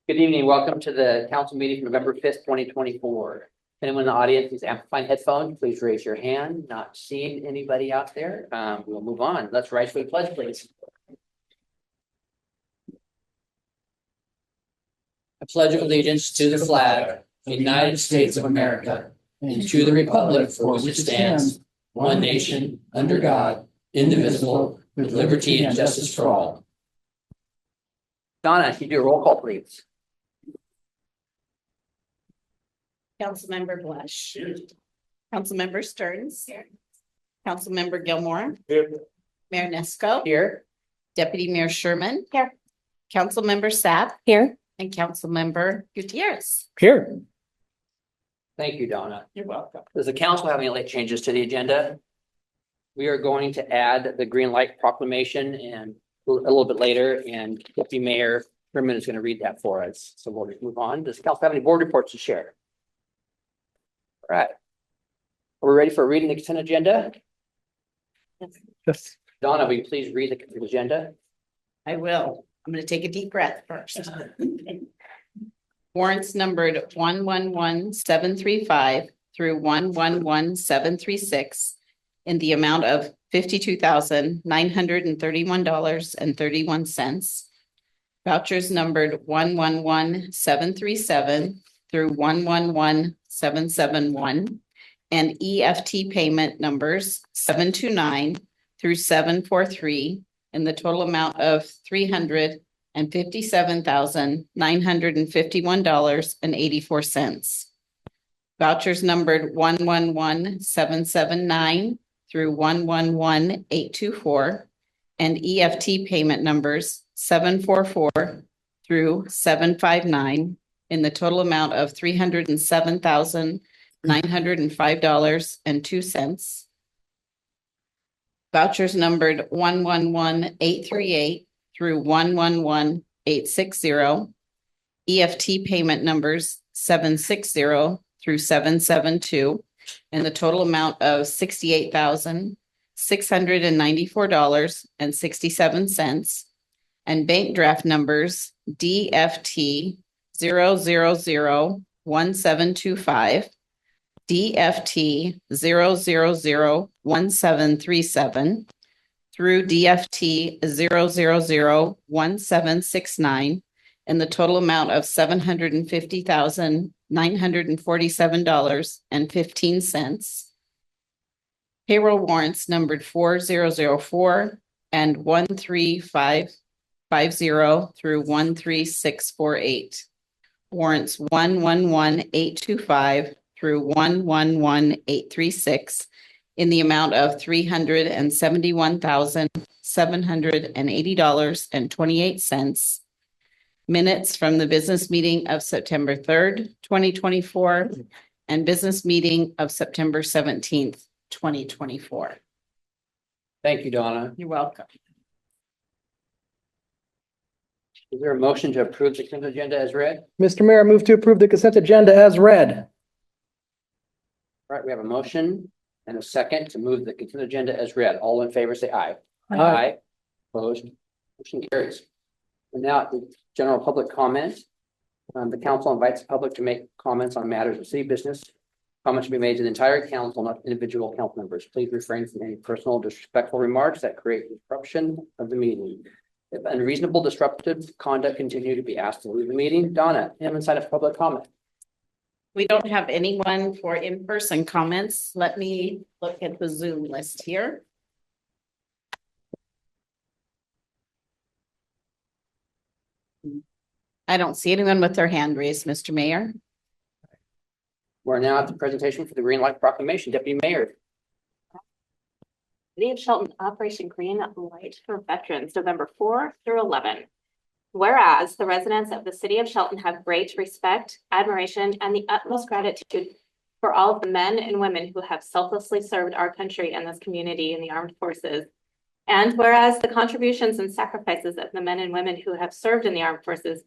Good evening. Welcome to the council meeting for November 5th, 2024. Anyone in the audience who's amplifying headphones, please raise your hand. Not seeing anybody out there. We'll move on. Let's rise for the pledge, please. I pledge allegiance to the flag of the United States of America and to the republic for which it stands, one nation, under God, indivisible, with liberty and justice for all. Donna, can you do a roll call, please? Councilmember Blush. Councilmember Stearns. Councilmember Gilmore. Mayor Nesco. Here. Deputy Mayor Sherman. Here. Councilmember Sapp. Here. And Councilmember Gutierrez. Here. Thank you, Donna. You're welcome. Does the council have any late changes to the agenda? We are going to add the green light proclamation and a little bit later, and Deputy Mayor Sherman is going to read that for us. So we'll move on. Does the council have any board reports to share? All right. Are we ready for reading the consent agenda? Yes. Donna, will you please read the consent agenda? I will. I'm going to take a deep breath first. Warrants numbered 111735 through 111736 in the amount of $52,931.31. Vouchers numbered 111737 through 111771 and EFT payment numbers 729 through 743 in the total amount of $357,951.84. Vouchers numbered 111779 through 111824 and EFT payment numbers 744 through 759 in the total amount of $307,905.02. Vouchers numbered 111838 through 111860. EFT payment numbers 760 through 772 in the total amount of $68,694.67. And bank draft numbers DFT 0001725, DFT 0001737 through DFT 0001769 in the total amount of $750,947.15. Payroll warrants numbered 4004 and 13550 through 13648. Warrants 111825 through 111836 in the amount of $371,780.28. Minutes from the business meeting of September 3rd, 2024, and business meeting of September 17th, 2024. Thank you, Donna. You're welcome. Is there a motion to approve the consent agenda as read? Mr. Mayor, I move to approve the consent agenda as read. All right, we have a motion and a second to move the consent agenda as read. All in favor, say aye. Aye. Opposed? Motion carries. And now at the general public comment. The council invites the public to make comments on matters of city business. Comments should be made to the entire council, not individual council members. Please refrain from any personal disrespectful remarks that create disruption of the meeting. If unreasonable disruptive conduct continue to be asked to leave the meeting. Donna, anyone sign up for public comment? We don't have anyone for in-person comments. Let me look at the Zoom list here. I don't see anyone with their hand raised, Mr. Mayor. We're now at the presentation for the Green Light Proclamation. Deputy Mayor. City of Shelton Operation Green Light for Veterans, November 4 through 11. Whereas the residents of the city of Shelton have great respect, admiration, and the utmost gratitude for all of the men and women who have selflessly served our country and this community in the armed forces. And whereas the contributions and sacrifices of the men and women who have served in the armed forces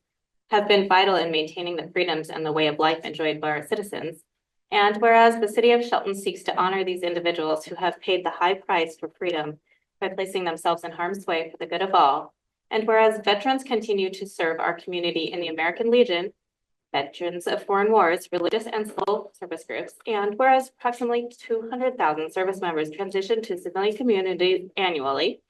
have been vital in maintaining the freedoms and the way of life enjoyed by our citizens. And whereas the city of Shelton seeks to honor these individuals who have paid the high price for freedom by placing themselves in harm's way for the good of all. And whereas veterans continue to serve our community in the American Legion, Veterans of Foreign Wars, religious and civil service groups, and whereas approximately 200,000 service members transition to civilian communities annually,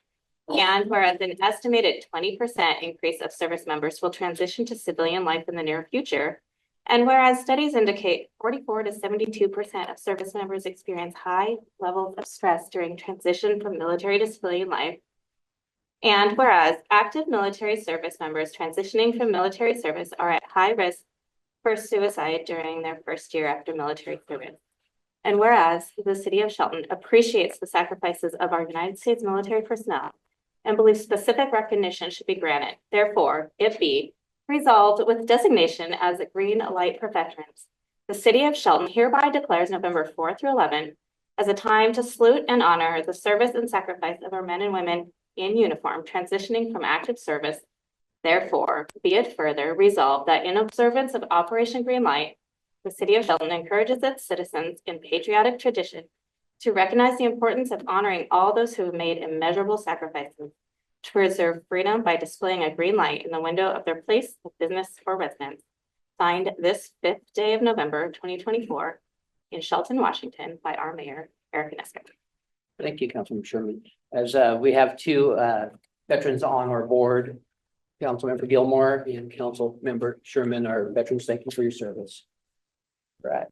and whereas an estimated 20% increase of service members will transition to civilian life in the near future, and whereas studies indicate 44 to 72% of service members experience high levels of stress during transition from military to civilian life, and whereas active military service members transitioning from military service are at high risk for suicide during their first year after military service. And whereas the city of Shelton appreciates the sacrifices of our United States military personnel and believes specific recognition should be granted, therefore, it be resolved with designation as a green light for veterans. The city of Shelton hereby declares November 4 through 11 as a time to salute and honor the service and sacrifice of our men and women in uniform transitioning from active service. Therefore, be it further resolved that in observance of Operation Greenlight, the city of Shelton encourages its citizens in patriotic tradition to recognize the importance of honoring all those who have made immeasurable sacrifices to preserve freedom by displaying a green light in the window of their place of business or residence. Signed this 5th day of November, 2024 in Shelton, Washington by our mayor, Eric Neska. Thank you, Councilmember Sherman. As we have two veterans on our board, Councilmember Gilmore and Councilmember Sherman are veterans. Thank you for your service. Brad.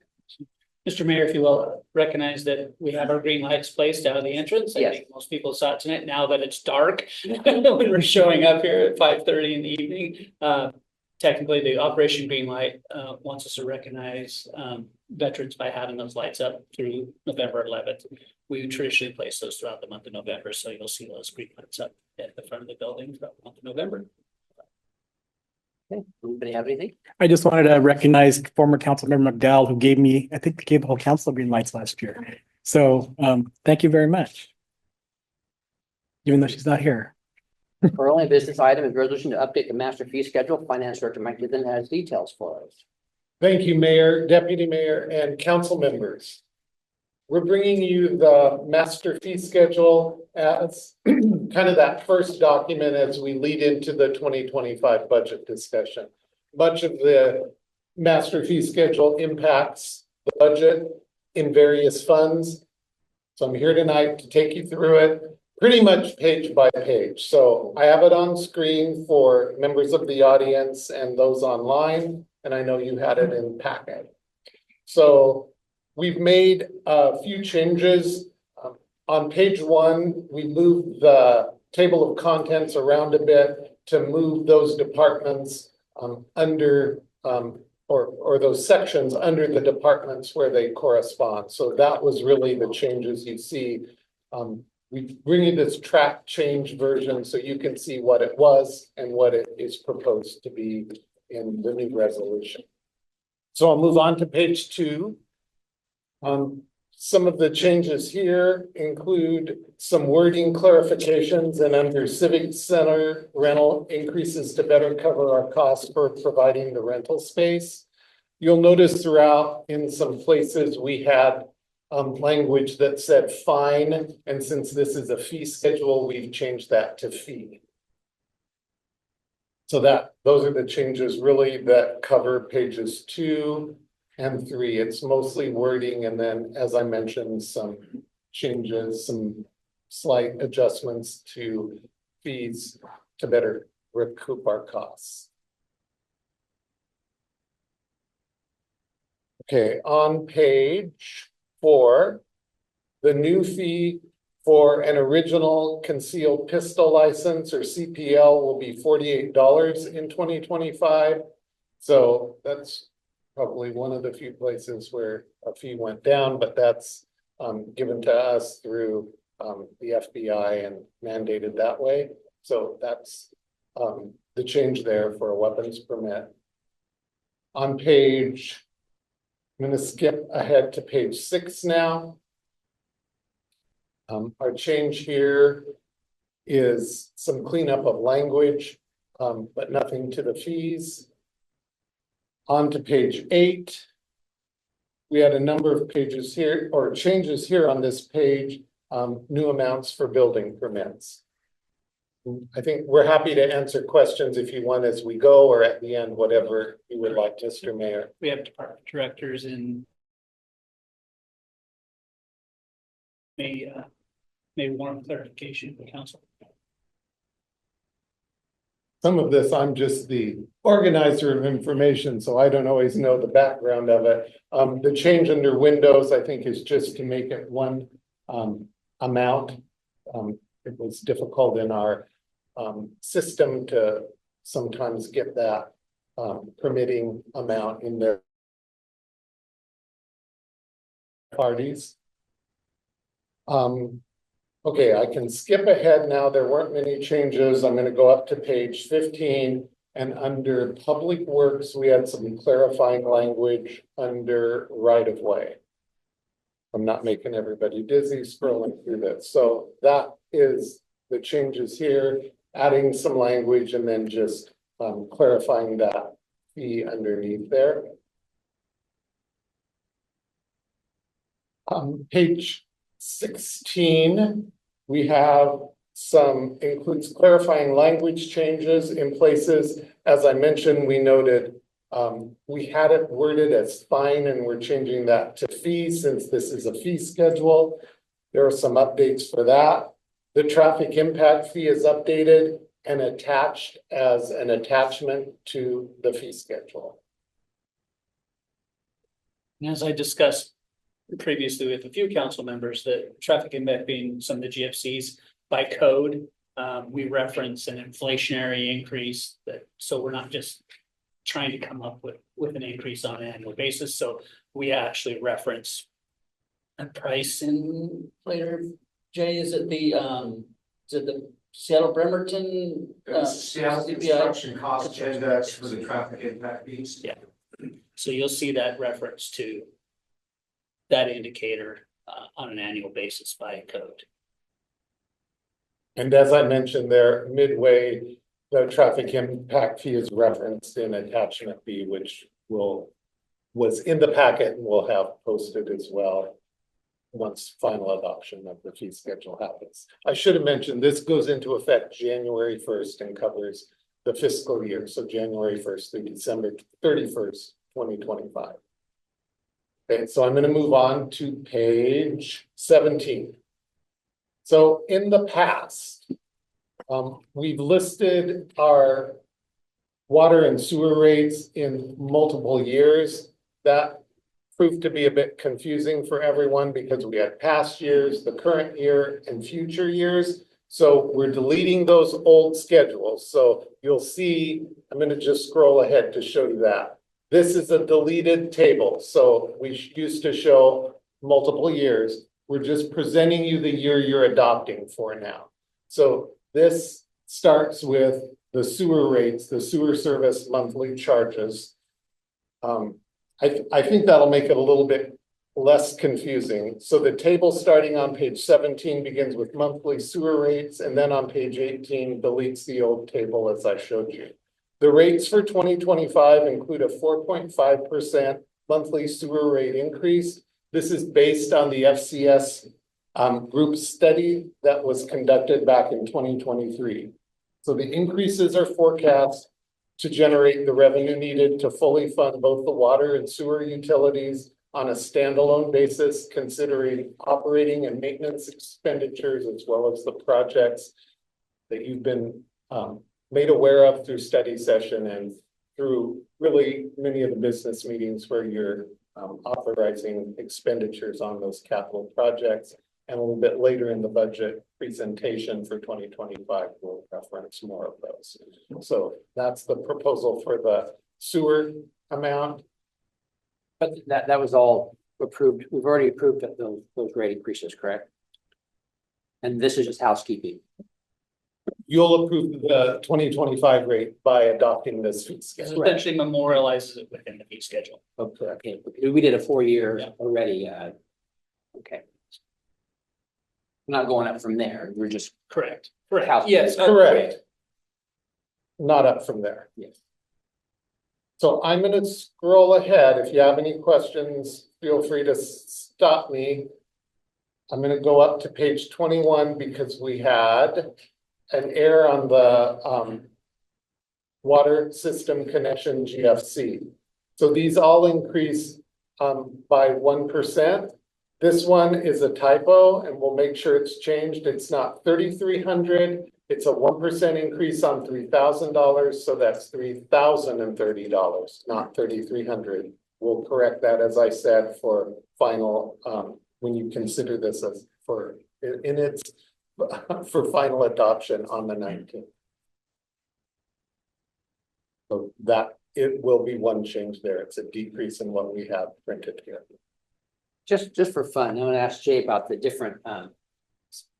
Mr. Mayor, if you will recognize that we have our green lights placed out of the entrance. I Yes. think most people saw it tonight. Now that it's dark, when we're showing up here at 5:30 in the evening. Technically, the Operation Green Light wants us to recognize veterans by having those lights up through November 11th. We traditionally place those throughout the month of November, so you'll see those green lights up at the front of the building throughout the month of November. Okay, anybody have anything? I just wanted to recognize former Councilmember McDowell, who gave me, I think, gave the whole council green lights last year. So thank you very much. Even though she's not here. Our only business item is resolution to update the master fee schedule. Finance Director Mike Didden has details for us. Thank you, Mayor, Deputy Mayor, and council members. We're bringing you the master fee schedule as kind of that first document as we lead into the 2025 budget discussion. Much of the master fee schedule impacts the budget in various funds. So I'm here tonight to take you through it pretty much page by page. So I have it on screen for members of the audience and those online, and I know you had it in packet. So we've made a few changes. On page 1, we moved the table of contents around a bit to move those departments under or those sections under the departments where they correspond. So that was really the changes you see. We bring you this track change version so you can see what it was and what it is proposed to be in the new resolution. So I'll move on to page 2. Some of the changes here include some wording clarifications, and under Civic Center rental increases to better cover our costs for providing the rental space. You'll notice throughout in some places we had language that said fine, and since this is a fee schedule, we've changed that to fee. So those are the changes really that cover pages 2 and 3. It's mostly wording, and then, as I mentioned, some changes, some slight adjustments to fees to better recoup our costs. Okay, on page 4, the new fee for an original concealed pistol license, or CPL, will be $48 in 2025. So that's probably one of the few places where a fee went down, but that's given to us through the FBI and mandated that way. So that's the change there for a weapons permit. On page, I'm going to skip ahead to page 6 now. Our change here is some cleanup of language, but nothing to the fees. On to page 8. We had a number of pages here, or changes here on this page, new amounts for building permits. I think we're happy to answer questions if you want as we go or at the end, whatever you would like, Mr. Mayor. We have department directors and may warrant clarification for council. Some of this, I'm just the organizer of information, so I don't always know the background of it. The change under Windows, I think, is just to make it one amount. It was difficult in our system to sometimes get that permitting amount in their parties. Okay, I can skip ahead now. There weren't many changes. I'm going to go up to page 15. And under Public Works, we had some clarifying language under right of way. I'm not making everybody dizzy scrolling through this. So that is the changes here, adding some language and then just clarifying that fee underneath there. Page 16, we have some includes clarifying language changes in places. As I mentioned, we noted we had it worded as fine and we're changing that to fee since this is a fee schedule. There are some updates for that. The traffic impact fee is updated and attached as an attachment to the fee schedule. And as I discussed previously with a few council members, that traffic impact being some of the GFCs by code, we reference an inflationary increase so we're not just trying to come up with an increase on an annual basis. So we actually reference a price in later. Jay, is it the Seattle Bremerton? Seattle construction cost index for the traffic impact fees. Yeah. So you'll see that reference to that indicator on an annual basis by code. And as I mentioned there, midway, the traffic impact fee is referenced in attachment B, which was in the packet and will have posted as well once final adoption of the fee schedule happens. I should have mentioned this goes into effect January 1st and covers the fiscal year. So January 1st through December 31st, 2025. Okay, so I'm going to move on to page 17. So in the past, we've listed our water and sewer rates in multiple years. That proved to be a bit confusing for everyone because we had past years, the current year, and future years. So we're deleting those old schedules. So you'll see, I'm going to just scroll ahead to show you that. This is a deleted table. So we used to show multiple years. We're just presenting you the year you're adopting for now. So this starts with the sewer rates, the sewer service monthly charges. I think that'll make it a little bit less confusing. So the table starting on page 17 begins with monthly sewer rates, and then on page 18 deletes the old table as I showed you. The rates for 2025 include a 4.5% monthly sewer rate increase. This is based on the FCS group study that was conducted back in 2023. So the increases are forecast to generate the revenue needed to fully fund both the water and sewer utilities on a standalone basis, considering operating and maintenance expenditures, as well as the projects that you've been made aware of through study session and through really many of the business meetings where you're authorizing expenditures on those capital projects. And a little bit later in the budget presentation for 2025, we'll reference more of those. So that's the proposal for the sewer amount. But that was all approved. We've already approved those rate increases, correct? And this is just housekeeping. You'll approve the 2025 rate by adopting this fee schedule. Essentially memorializes it within the fee schedule. Okay, we did a 4-year already. Okay. Not going up from there. We're just Correct. Correct. Yes. Correct. Not up from there. Yes. So I'm going to scroll ahead. If you have any questions, feel free to stop me. I'm going to go up to page 21 because we had an error on the water system connection GFC. So these all increase by 1%. This one is a typo and we'll make sure it's changed. It's not 3,300. It's a 1% increase on $3,000. So that's $3,030, not 3,300. We'll correct that, as I said, for final, when you consider this as for final adoption on the 19th. So that it will be one change there. It's a decrease in what we have printed here. Just for fun, I'm gonna ask Jay about the different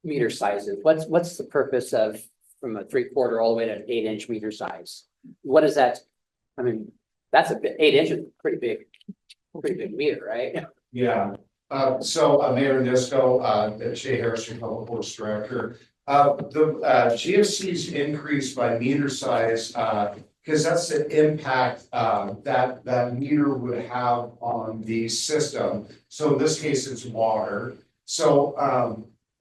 meter sizes. What's the purpose of from a 3/4 all the way to an 8-inch meter size? What is that? I mean, that's a bit, 8 inches, pretty big meter, right? Yeah, so Mayor Nisco, Jay Harrison, Public Works Director. The GFC's increased by meter size, because that's the impact that meter would have on the system. So in this case, it's water. So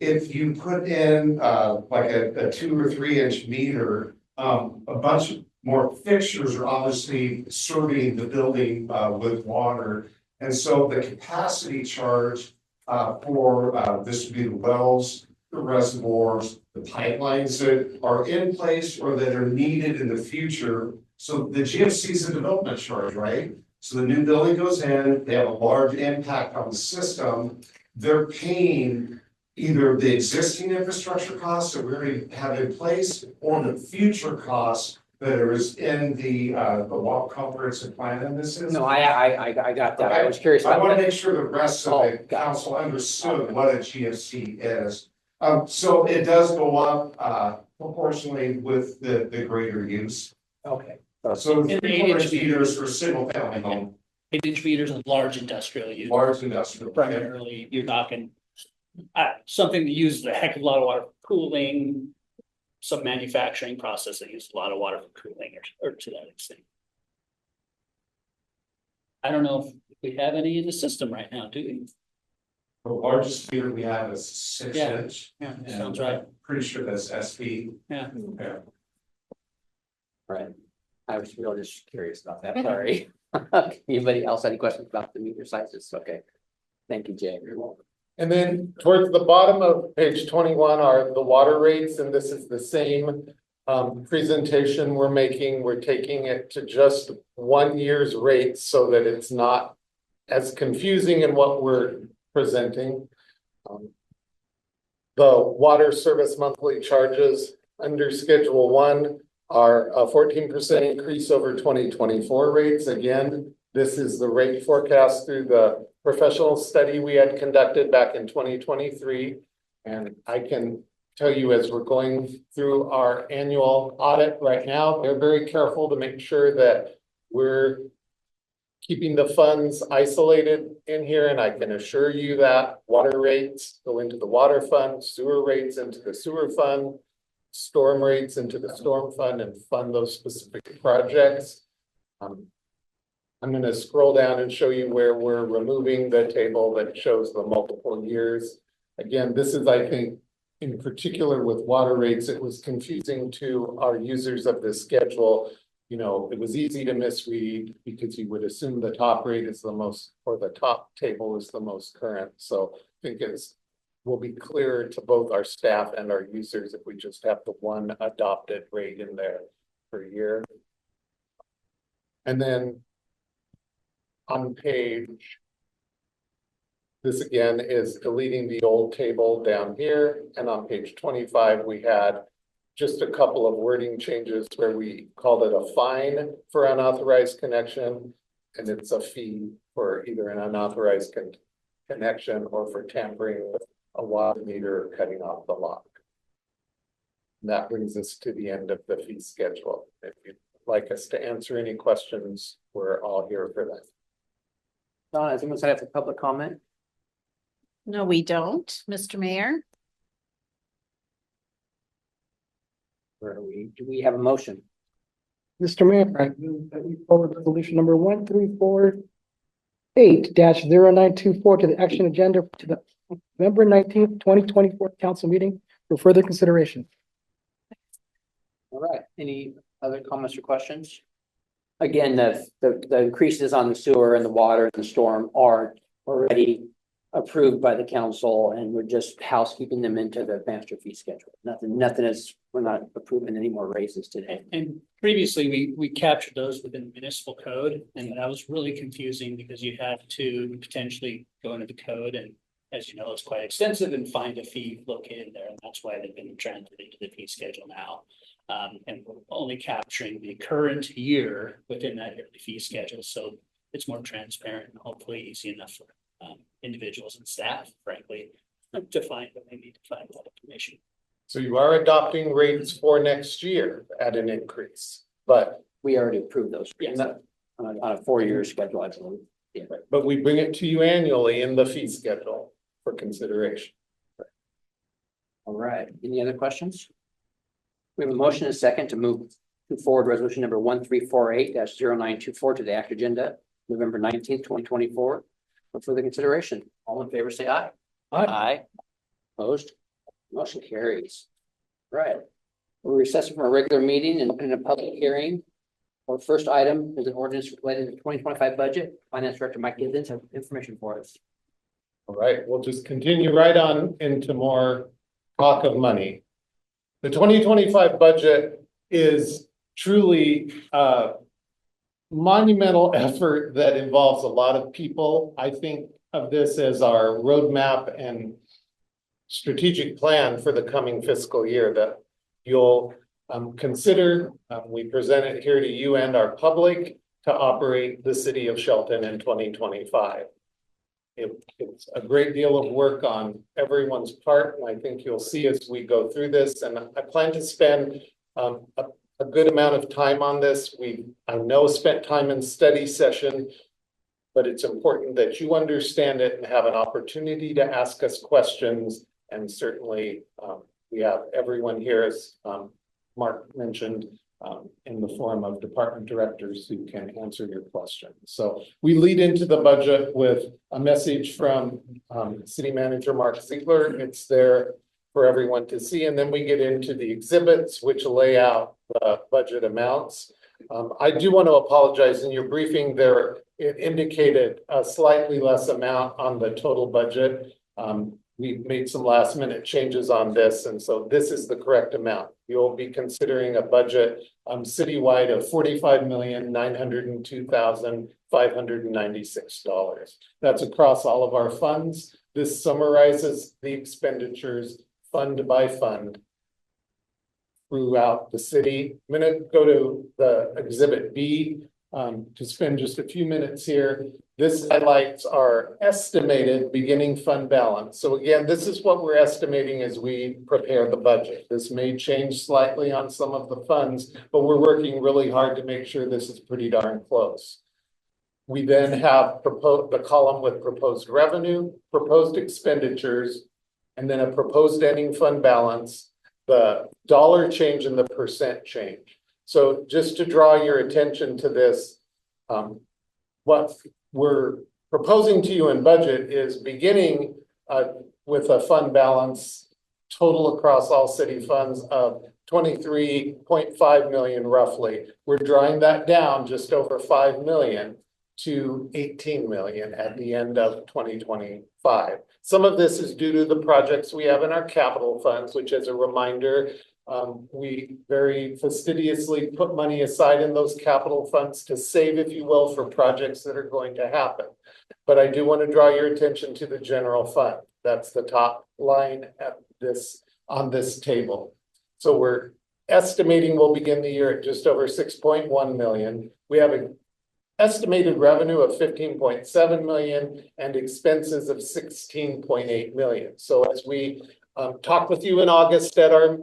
if you put in like a 2 or 3 inch meter, a bunch more fixtures are obviously serving the building with water. And so the capacity charge for this would be the wells, the reservoirs, the pipelines that are in place or that are needed in the future. So the GFC is a development charge, right? So the new building goes in, they have a large impact on the system. They're paying either the existing infrastructure costs that we already have in place or the future costs that are in the water comprehensive plan in this system. No, I got that. I was curious I about want to that. make sure the rest of the council understood what a GFC is. So it does go up proportionally with the greater use. Okay. So And 3-inch meters for single family home, 8-inch meters and large industrial use. large industrial. Primarily, you're talking something that uses a heck of a lot of water for cooling, some manufacturing process that uses a lot of water for cooling or to that extent. I don't know if we have any in the system right now, do we? The largest meter we have is 6 Yeah. inch. Yeah, and sounds right. I'm pretty sure that's SP. Yeah. Yeah. Right. I was really just curious about that. Sorry. Anybody else have any questions about the meter sizes? Okay. Thank you, Jay. You're welcome. And then towards the bottom of page 21 are the water rates, and this is the same presentation we're making. We're taking it to just 1 year's rates so that it's not as confusing in what we're presenting. The water service monthly charges under Schedule 1 are a 14% increase over 2024 rates. Again, this is the rate forecast through the professional study we had conducted back in 2023. And I can tell you, as we're going through our annual audit right now, they're very careful to make sure that we're keeping the funds isolated in here. And I can assure you that water rates go into the water fund, sewer rates into the sewer fund, storm rates into the storm fund, and fund those specific projects. I'm going to scroll down and show you where we're removing the table that shows the multiple years. Again, this is, I think, in particular with water rates, it was confusing to our users of this schedule. You know, it was easy to misread because you would assume the top rate is the most, or the top table is the most current. So I think will be clearer to both our staff and our users if we just have the one adopted rate in there per year. And then on page, this again is deleting the old table down here. And on page 25, we had just a couple of wording changes where we called it a fine for unauthorized connection. And it's a fee for either an unauthorized connection or for tampering with a water meter or cutting off the lock. And that brings us to the end of the fee schedule. If you'd like us to answer any questions, we're all here for that. Donna, has anyone signed up for public comment? No, we don't, Mr. Mayor. Where are we? Do we have a motion? Mr. Mayor, I move that we forward resolution number 1348-0924 to the action agenda to the November 19th, 2024 council meeting for further consideration. All right, any other comments or questions? Again, the increases on the sewer and the water and the storm are already approved by the council, and we're just housekeeping them into the master fee schedule. Nothing is, we're not approving any more raises today. And previously, we captured those within the municipal code, and that was really confusing because you had to potentially go into the code, and as you know, it's quite extensive, and find a fee located there, and that's why they've been transferred into the fee schedule now. And we're only capturing the current year within that yearly fee schedule, so it's more transparent and hopefully easy enough for individuals and staff, frankly, to find what they need to find that information. So you are adopting rates for next year at an increase, but We already approved those. Yes. On a 4-year schedule, I believe. Yeah. we bring it to you annually in the fee schedule for consideration. All right, any other questions? We have a motion and a second to move forward resolution number 1348-0924 to the act agenda, November 19th, 2024. For further consideration, all in favor, say aye. Aye. Opposed? Motion carries. Right. We're recessing from a regular meeting and in a public hearing. Our first item is an ordinance related to the 2025 budget. Finance Director Mike Givens has information for us. All right, we'll just continue right on into more talk of money. The 2025 budget is truly a monumental effort that involves a lot of people. I think of this as our roadmap and strategic plan for the coming fiscal year that you'll consider. We present it here to you and our public to operate the city of Shelton in 2025. It's a great deal of work on everyone's part, and I think you'll see as we go through this. And I plan to spend a good amount of time on this. I know spent time in study session, but it's important that you understand it and have an opportunity to ask us questions. And certainly we have everyone here, as Mark mentioned, in the form of department directors who can answer your questions. So we lead into the budget with a message from City Manager Mark Ziegler. It's there for everyone to see. And then we get into the exhibits, which lay out the budget amounts. I do want to apologize. In your briefing there, it indicated a slightly less amount on the total budget. We made some last minute changes on this, and so this is the correct amount. You'll be considering a budget citywide of $45,902,596. That's across all of our funds. This summarizes the expenditures fund by fund throughout the city. I'm going to go to the exhibit B to spend just a few minutes here. This highlights our estimated beginning fund balance. So again, this is what we're estimating as we prepare the budget. This may change slightly on some of the funds, but we're working really hard to make sure this is pretty darn close. We then have the column with proposed revenue, proposed expenditures, and then a proposed ending fund balance, the dollar change and the percent change. So just to draw your attention to this, what we're proposing to you in budget is beginning with a fund balance total across all city funds of 23.5 million roughly. We're drawing that down just over 5 million to 18 million at the end of 2025. Some of this is due to the projects we have in our capital funds, which, as a reminder, we very fastidiously put money aside in those capital funds to save, if you will, for projects that are going to happen. But I do want to draw your attention to the general fund. That's the top line on this table. So we're estimating we'll begin the year at just over 6.1 million. We have an estimated revenue of 15.7 million and expenses of 16.8 million. So as we talked with you in August at our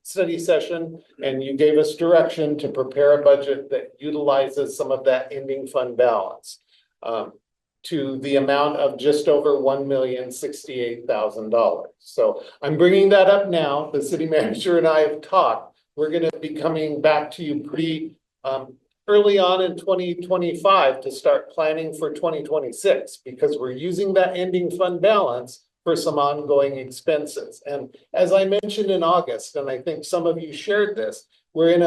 study session, and you gave us direction to prepare a budget that utilizes some of that ending fund balance to the amount of just over $1,068,000. So I'm bringing that up now. The city manager and I have talked. We're going to be coming back to you pretty early on in 2025 to start planning for 2026, because we're using that ending fund balance for some ongoing expenses. And as I mentioned in August, and I think some of you shared this, we're in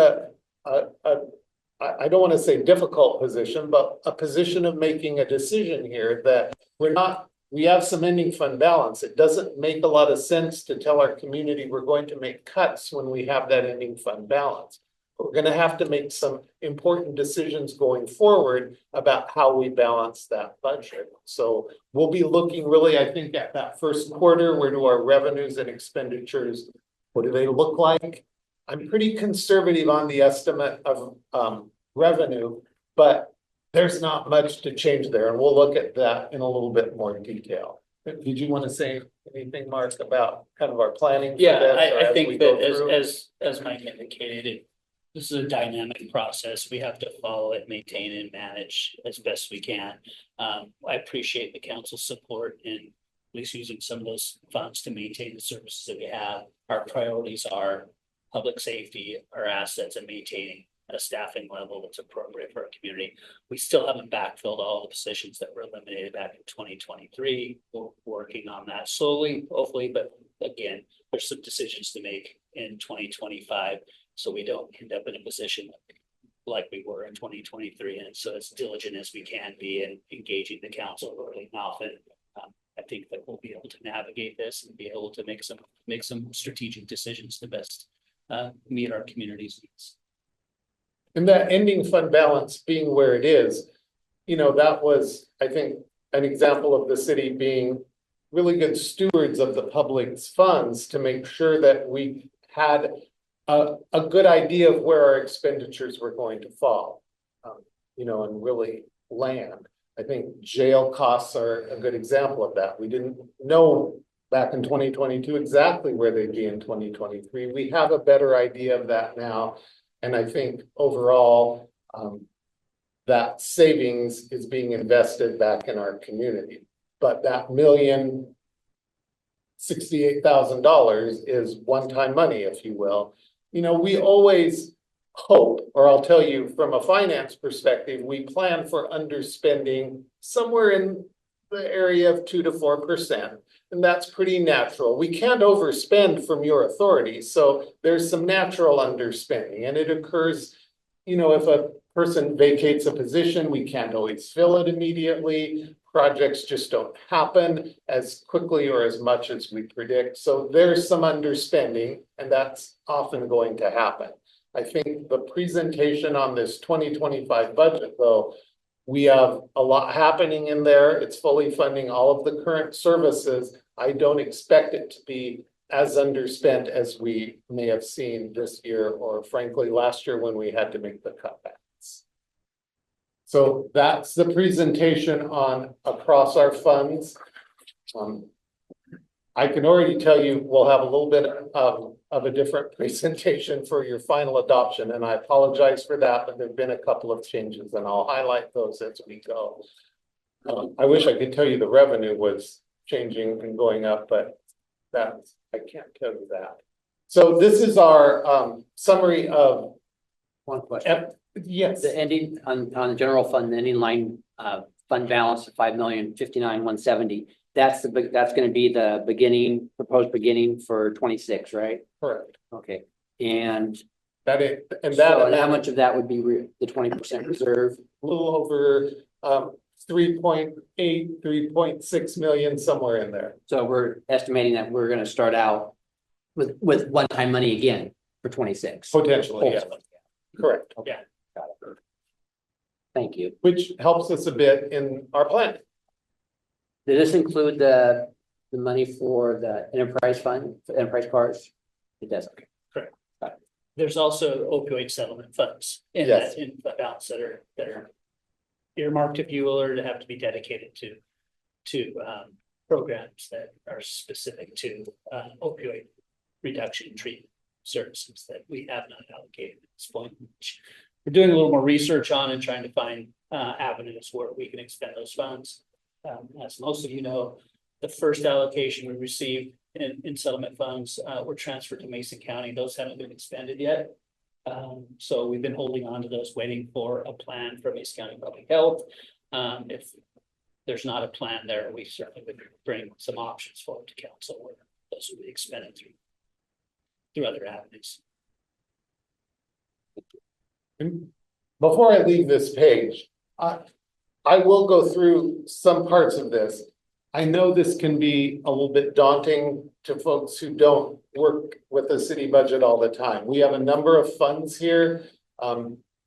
I don't want to say difficult position, but a position of making a decision here that we have some ending fund balance. It doesn't make a lot of sense to tell our community we're going to make cuts when we have that ending fund balance. We're going to have to make some important decisions going forward about how we balance that budget. So we'll be looking really, I think, at that first quarter. Where do our revenues and expenditures, what do they look like? I'm pretty conservative on the estimate of revenue, but there's not much to change there. And we'll look at that in a little bit more detail. Did you want to say anything, Mark, about kind of our planning? Yeah, for this, or I as we think go that through? as Mike indicated, this is a dynamic process. We have to follow it, maintain and manage as best we can. I appreciate the council's support in at least using some of those funds to maintain the services that we have. Our priorities are public safety, our assets, and maintaining a staffing level that's appropriate for our community. We still haven't backfilled all the positions that were eliminated back in 2023. We're working on that slowly, hopefully, but again, there's some decisions to make in 2025, so we don't end up in a position like we were in 2023. And so as diligent as we can be in engaging the council early and often, I think that we'll be able to navigate this and be able to make some strategic decisions to best meet our community's needs. And that ending fund balance being where it is, that was, I think, an example of the city being really good stewards of the public's funds to make sure that we had a good idea of where our expenditures were going to fall, and really land. I think jail costs are a good example of that. We didn't know back in 2022 exactly where they'd be in 2023. We have a better idea of that now. And I think overall, that savings is being invested back in our community. But that $1,068,000 is one-time money, if you will. We always hope, or I'll tell you from a finance perspective, we plan for underspending somewhere in the area of 2 to 4%. And that's pretty natural. We can't overspend from your authority. So there's some natural underspending, and it occurs, if a person vacates a position, we can't always fill it immediately. Projects just don't happen as quickly or as much as we predict. So there's some underspending, and that's often going to happen. I think the presentation on this 2025 budget, though, we have a lot happening in there. It's fully funding all of the current services. I don't expect it to be as underspent as we may have seen this year, or frankly, last year when we had to make the cutbacks. So that's the presentation on across our funds. I can already tell you we'll have a little bit of a different presentation for your final adoption, and I apologize for that, but there've been a couple of changes, and I'll highlight those as we go. I wish I could tell you the revenue was changing and going up, but I can't tell you that. So this is our summary of One question. yes. The ending on the general fund, the ending line fund balance of $5,059,170. That's going to be the proposed beginning for 26, right? Correct. Okay. And And how much of that would be the 20% reserve? A little over 3.8, 3.6 million, somewhere in there. So we're estimating that we're going to start out with one-time money again for 26. Potentially, yeah. Correct. Okay. Got it. Thank you. Which helps us a bit in our plan. Does this include the money for the enterprise fund, for enterprise cards? It does. Okay. Correct. There's also opioid settlement funds in Yes. that in the balance that are earmarked, if you will, or to have to be dedicated to programs that are specific to opioid reduction treatment services that we have not allocated at this point. We're doing a little more research on and trying to find avenues where we can expend those funds. As most of you know, the first allocation we received in settlement funds were transferred to Mason County. Those haven't been expended yet. So we've been holding on to those, waiting for a plan from Mason County Public Health. If there's not a plan there, we certainly would bring some options forward to council where those would be expended through other avenues. Before I leave this page, I will go through some parts of this. I know this can be a little bit daunting to folks who don't work with the city budget all the time. We have a number of funds here.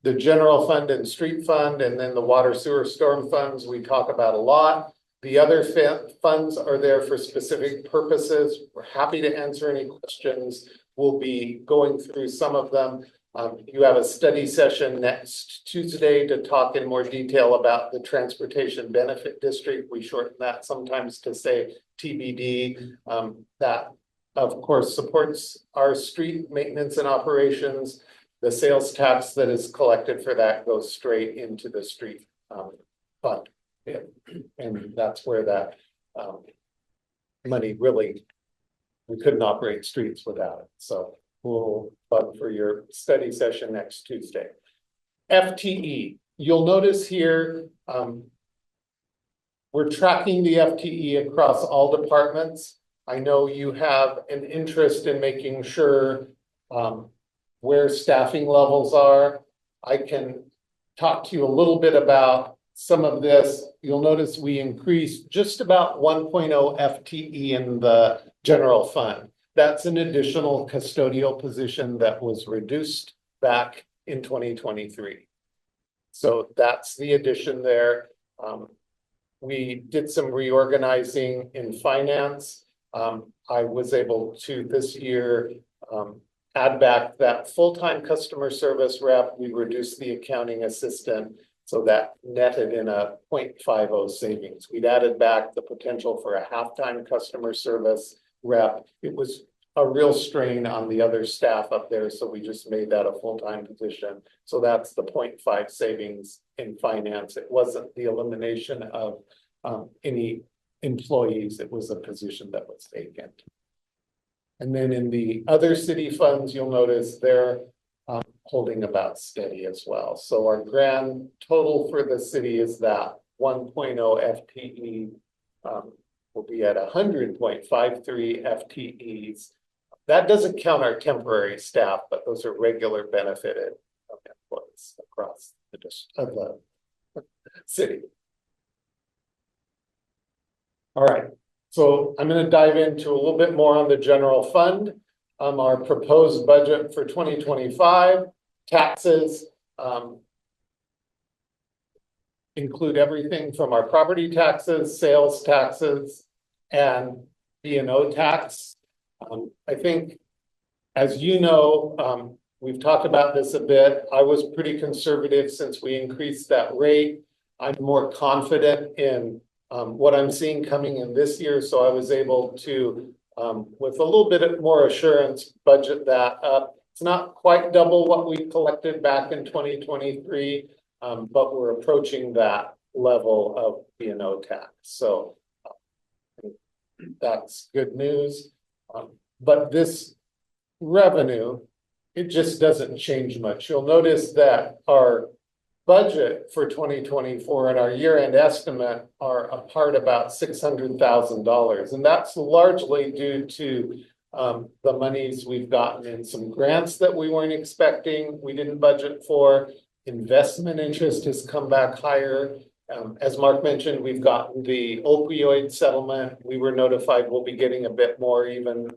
The general fund and street fund, and then the water sewer storm funds we talk about a lot. The other funds are there for specific purposes. We're happy to answer any questions. We'll be going through some of them. You have a study session next Tuesday to talk in more detail about the Transportation Benefit District. We shorten that sometimes to say TBD. That, of course, supports our street maintenance and operations. The sales tax that is collected for that goes straight into the street fund. Yeah. And that's where that money really, we couldn't operate streets without it. So we'll fund for your study session next Tuesday. FTE, you'll notice here, we're tracking the FTE across all departments. I know you have an interest in making sure where staffing levels are. I can talk to you a little bit about some of this. You'll notice we increased just about 1.0 FTE in the general fund. That's an additional custodial position that was reduced back in 2023. So that's the addition there. We did some reorganizing in finance. I was able to this year add back that full-time customer service rep. We reduced the accounting assistant, so that netted in a 0.50 savings. We'd added back the potential for a half-time customer service rep. It was a real strain on the other staff up there, so we just made that a full-time position. So that's the 0.5 savings in finance. It wasn't the elimination of any employees. It was a position that was vacant. And then in the other city funds, you'll notice they're holding about steady as well. So our grand total for the city is that 1.0 FTE will be at 100.53 FTEs. That doesn't count our temporary staff, but those are regular benefited employees across the city. All right, so I'm going to dive into a little bit more on the general fund. Our proposed budget for 2025, taxes include everything from our property taxes, sales taxes, and B&O tax. I think, as you know, we've talked about this a bit. I was pretty conservative since we increased that rate. I'm more confident in what I'm seeing coming in this year, so I was able to, with a little bit more assurance, budget that up. It's not quite double what we collected back in 2023, but we're approaching that level of B&O tax. So that's good news. But this revenue, it just doesn't change much. You'll notice that our budget for 2024 and our year-end estimate are apart about $600,000. And that's largely due to the monies we've gotten in some grants that we weren't expecting, we didn't budget for. Investment interest has come back higher. As Mark mentioned, we've gotten the opioid settlement. We were notified we'll be getting a bit more even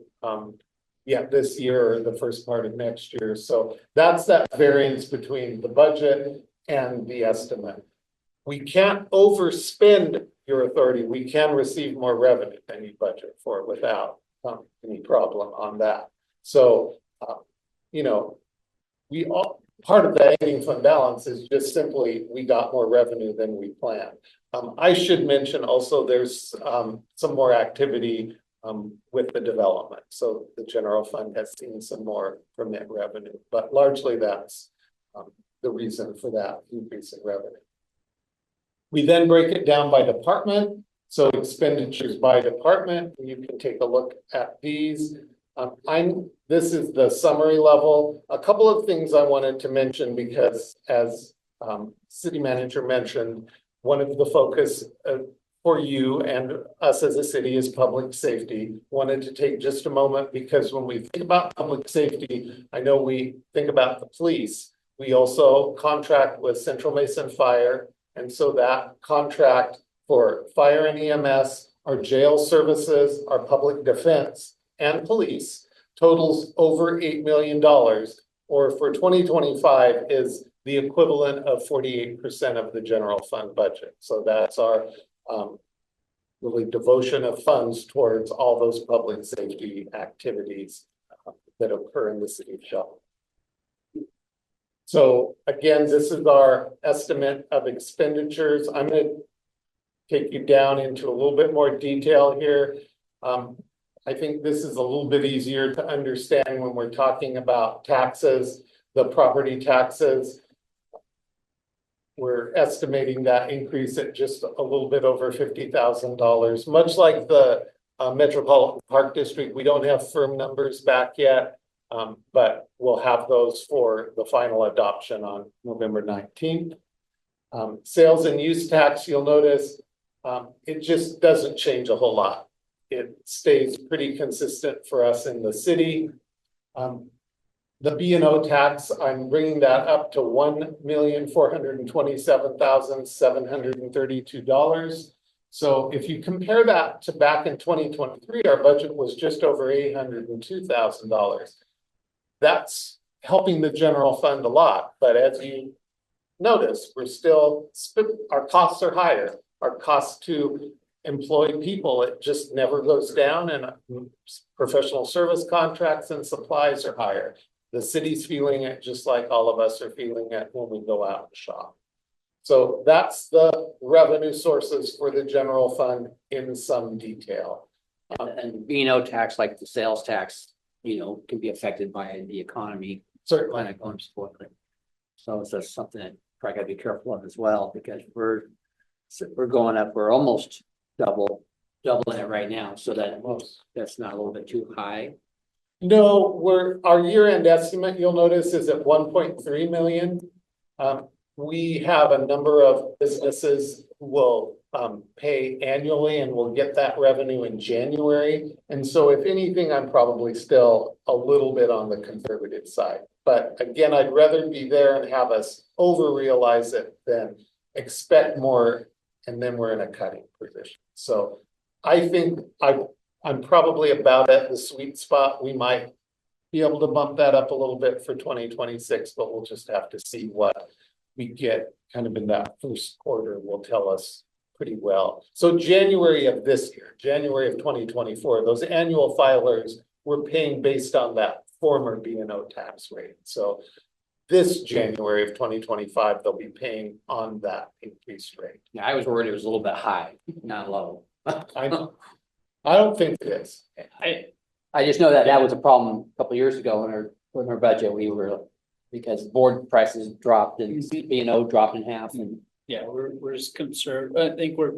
this year or the first part of next year. So that's that variance between the budget and the estimate. We can't overspend your authority. We can receive more revenue than you budget for without any problem on that. So, part of that ending fund balance is just simply we got more revenue than we planned. I should mention also there's some more activity with the development. So the general fund has seen some more permit revenue, but largely that's the reason for that increase in revenue. We then break it down by department. So expenditures by department, you can take a look at these. This is the summary level. A couple of things I wanted to mention because as city manager mentioned, one of the focus for you and us as a city is public safety. Wanted to take just a moment because when we think about public safety, I know we think about the police, We also contract with Central Mason Fire. And so that contract for fire and EMS, our jail services, our public defense and police totals over $8 million, or for 2025 is the equivalent of 48% of the general fund budget. So that's our really devotion of funds towards all those public safety activities that occur in the city of Shelton. So again, this is our estimate of expenditures. I'm going to take you down into a little bit more detail here. I think this is a little bit easier to understand when we're talking about taxes, the property taxes. We're estimating that increase at just a little bit over $50,000. Much like the Metropolitan Park District, we don't have firm numbers back yet, but we'll have those for the final adoption on November 19th. Sales and use tax, you'll notice it just doesn't change a whole lot. It stays pretty consistent for us in the city. The B&O tax, I'm bringing that up to $1,427,732. So if you compare that to back in 2023, our budget was just over $802,000. That's helping the general fund a lot. But as you notice, we're still, our costs are higher. Our cost to employ people, it just never goes down, and professional service contracts and supplies are higher. The city's feeling it just like all of us are feeling it when we go out and shop. So that's the revenue sources for the general fund in some detail. And B&O tax, like the sales tax, can be affected by the economy. Certainly. Kind of going forward. So it's just something that probably gotta be careful of as well, because we're going up, we're almost doubling it right now. So that's not a little bit too high. No, our year-end estimate, you'll notice, is at 1.3 million. We have a number of businesses who will pay annually, and we'll get that revenue in January. And so if anything, I'm probably still a little bit on the conservative side. But again, I'd rather be there and have us over-realize it than expect more, and then we're in a cutting position. So I think I'm probably about at the sweet spot. We might be able to bump that up a little bit for 2026, but we'll just have to see what we get kind of in that first quarter will tell us pretty well. So January of this year, January of 2024, those annual filers were paying based on that former B&O tax rate. So this January of 2025, they'll be paying on that increased rate. Yeah, I was worried it was a little bit high, not low. I don't think it is. I just know that was a problem a couple of years ago in our budget. We were, because board prices dropped and B&O dropped in half, and Yeah, we're just conservative. I think we're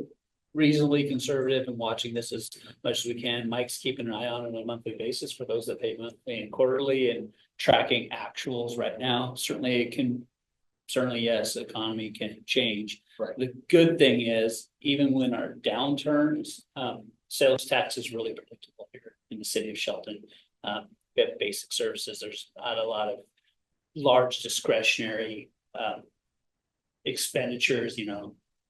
reasonably conservative in watching this as much as we can. Mike's keeping an eye on it on a monthly basis for those that pay monthly and quarterly, and tracking actuals right now. Certainly, yes, the economy can change. Right. The good thing is, even when our downturns, sales tax is really predictable here in the city of Shelton. We have basic services. There's not a lot of large discretionary expenditures,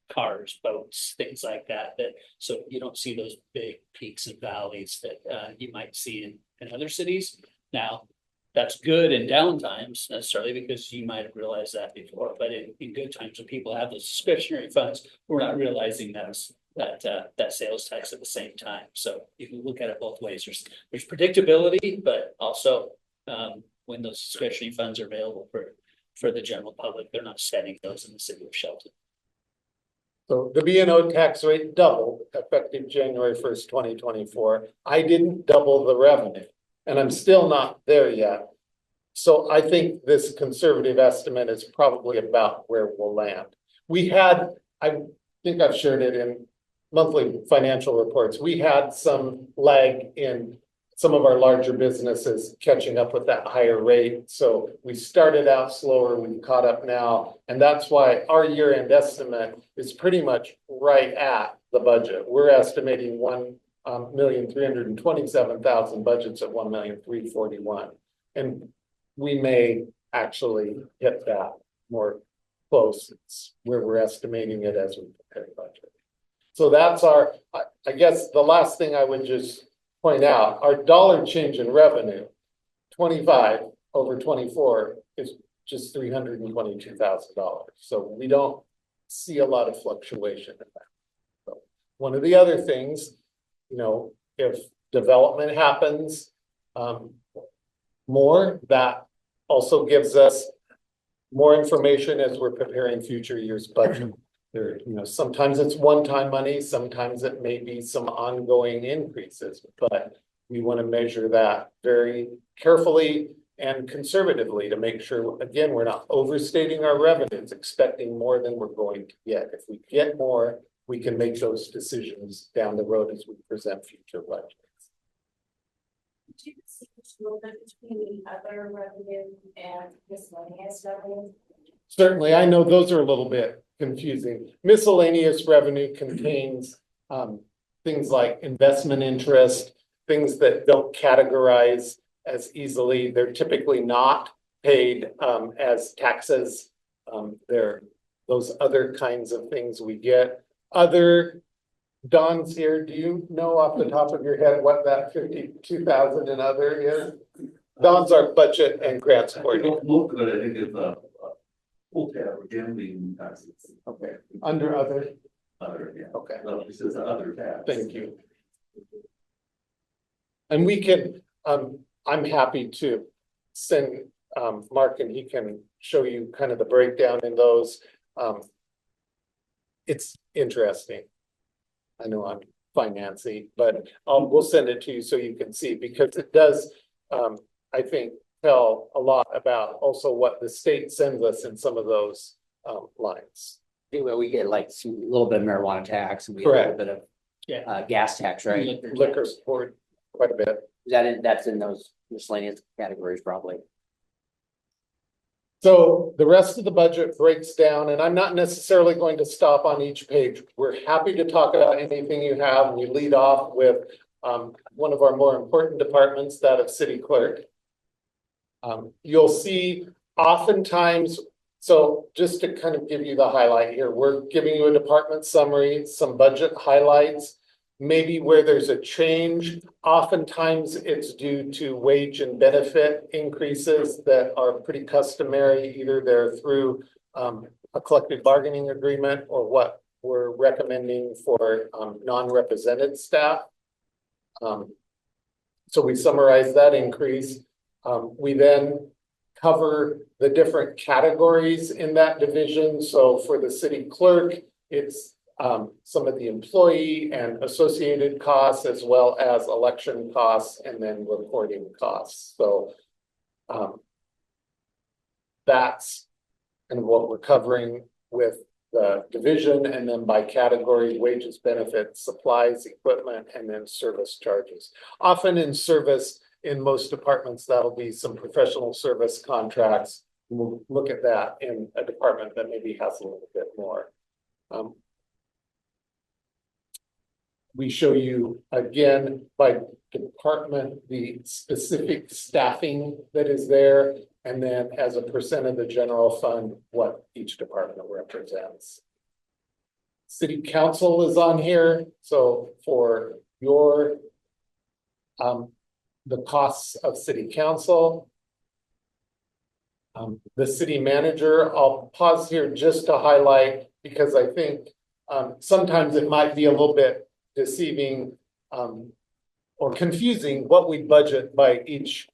cars, boats, things like that. So you don't see those big peaks and valleys that you might see in other cities. Now, that's good in down times necessarily, because you might have realized that before. But in good times, when people have those discretionary funds, we're not realizing that sales tax at the same time. So you can look at it both ways. There's predictability, but also when those discretionary funds are available for the general public, they're not spending those in the city of Shelton. So the B&O tax rate doubled effective January 1st, 2024. I didn't double the revenue, and I'm still not there yet. So I think this conservative estimate is probably about where we'll land. I think I've shared it in monthly financial reports. We had some lag in some of our larger businesses catching up with that higher rate. So we started out slower, we've caught up now. And that's why our year-end estimate is pretty much right at the budget. We're estimating 1,327,000, budgets at 1,341,000. And we may actually hit that more close. It's where we're estimating it as we prepare the budget. So that's I guess the last thing I would just point out, our dollar change in revenue, 25 over 24 is just $322,000. So we don't see a lot of fluctuation in that. So one of the other things, you know, if development happens more, that also gives us more information as we're preparing future years' budget. There, you know, sometimes it's one-time money, sometimes it may be some ongoing increases, but we want to measure that very carefully and conservatively to make sure, again, we're not overstating our revenues, expecting more than we're going to get. If we get more, we can make those decisions down the road as we present future budgets. Do you see a little bit between the other revenue and miscellaneous revenue? Certainly, I know those are a little bit confusing. Miscellaneous revenue contains things like investment interest, things that don't categorize as easily. They're typically not paid as taxes. They're those other kinds of things we get. Other Don's here, do you know off the top of your head what that 52,000 and other is? Don's our budget and grants coordinator. Most of it, I think, is full tab or gambling taxes. Okay, under other, Other, yeah. okay, No, it says other tabs. thank you. And we can, I'm happy to send Mark and he can show you kind of the breakdown in those. It's interesting. I know I'm financy, but we'll send it to you so you can see, because it does, I think, tell a lot about also what the state sends us in some of those lines. Anyway, we get like a little bit of marijuana tax and we get a little Correct. bit of gas tax, right? Liquor support quite a bit. That's in those miscellaneous categories probably. So the rest of the budget breaks down, and I'm not necessarily going to stop on each page. We're happy to talk about anything you have. We lead off with one of our more important departments, that of city clerk. You'll see oftentimes, so just to kind of give you the highlight here, we're giving you a department summary, some budget highlights, maybe where there's a change. Oftentimes it's due to wage and benefit increases that are pretty customary. Either they're through a collective bargaining agreement or what we're recommending for non-represented staff. So we summarize that increase. We then cover the different categories in that division. So for the city clerk, it's some of the employee and associated costs, as well as election costs and then reporting costs. So that's kind of what we're covering with the division, and then by category: wages, benefits, supplies, equipment, and then service charges. Often in service, in most departments, that'll be some professional service contracts. We'll look at that in a department that maybe has a little bit more. We show you again by department the specific staffing that is there, and then as a percent of the general fund, what each department represents. City council is on here. So for your the costs of city council, the city manager, I'll pause here just to highlight, because I think sometimes it might be a little bit deceiving or confusing what we budget by each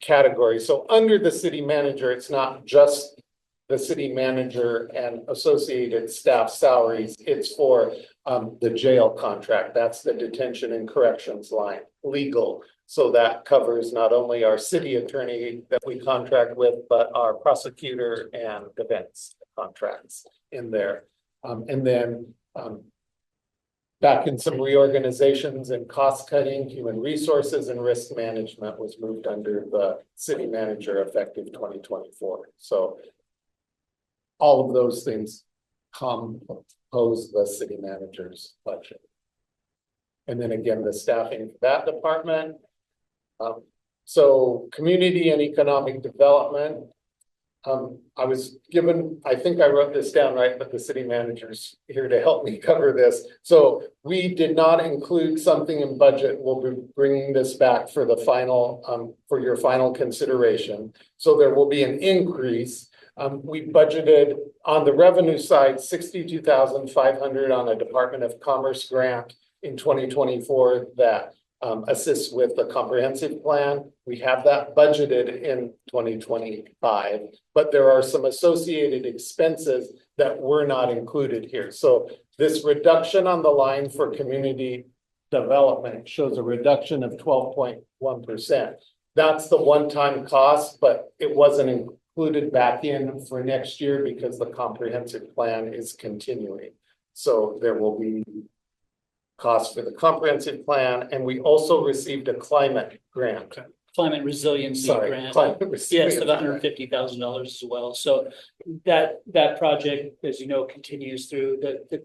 category. So under the city manager, it's not just the city manager and associated staff salaries. It's for the jail contract. That's the detention and corrections line. Legal. So that covers not only our city attorney that we contract with, but our prosecutor and defense contracts in there. And then back in some reorganizations and cost cutting, human resources and risk management was moved under the city manager effective 2024. So all of those things compose the city manager's budget. And then again, the staffing for that department. So community and economic development, I was given, I think I wrote this down right, but the city manager's here to help me cover this. So we did not include something in budget. We'll be bringing this back for the final, for your final consideration. So there will be an increase. We budgeted on the revenue side, 62,500 on a Department of Commerce grant in 2024 that assists with the comprehensive plan. We have that budgeted in 2025, but there are some associated expenses that were not included here. So this reduction on the line for community development shows a reduction of 12.1%. That's the one-time cost, but it wasn't included back in for next year because the comprehensive plan is continuing. So there will be costs for the comprehensive plan, and we also received a climate grant. Climate resiliency grant. Climate Yes, resiliency of $150,000 as well. So that project, as you know, continues through the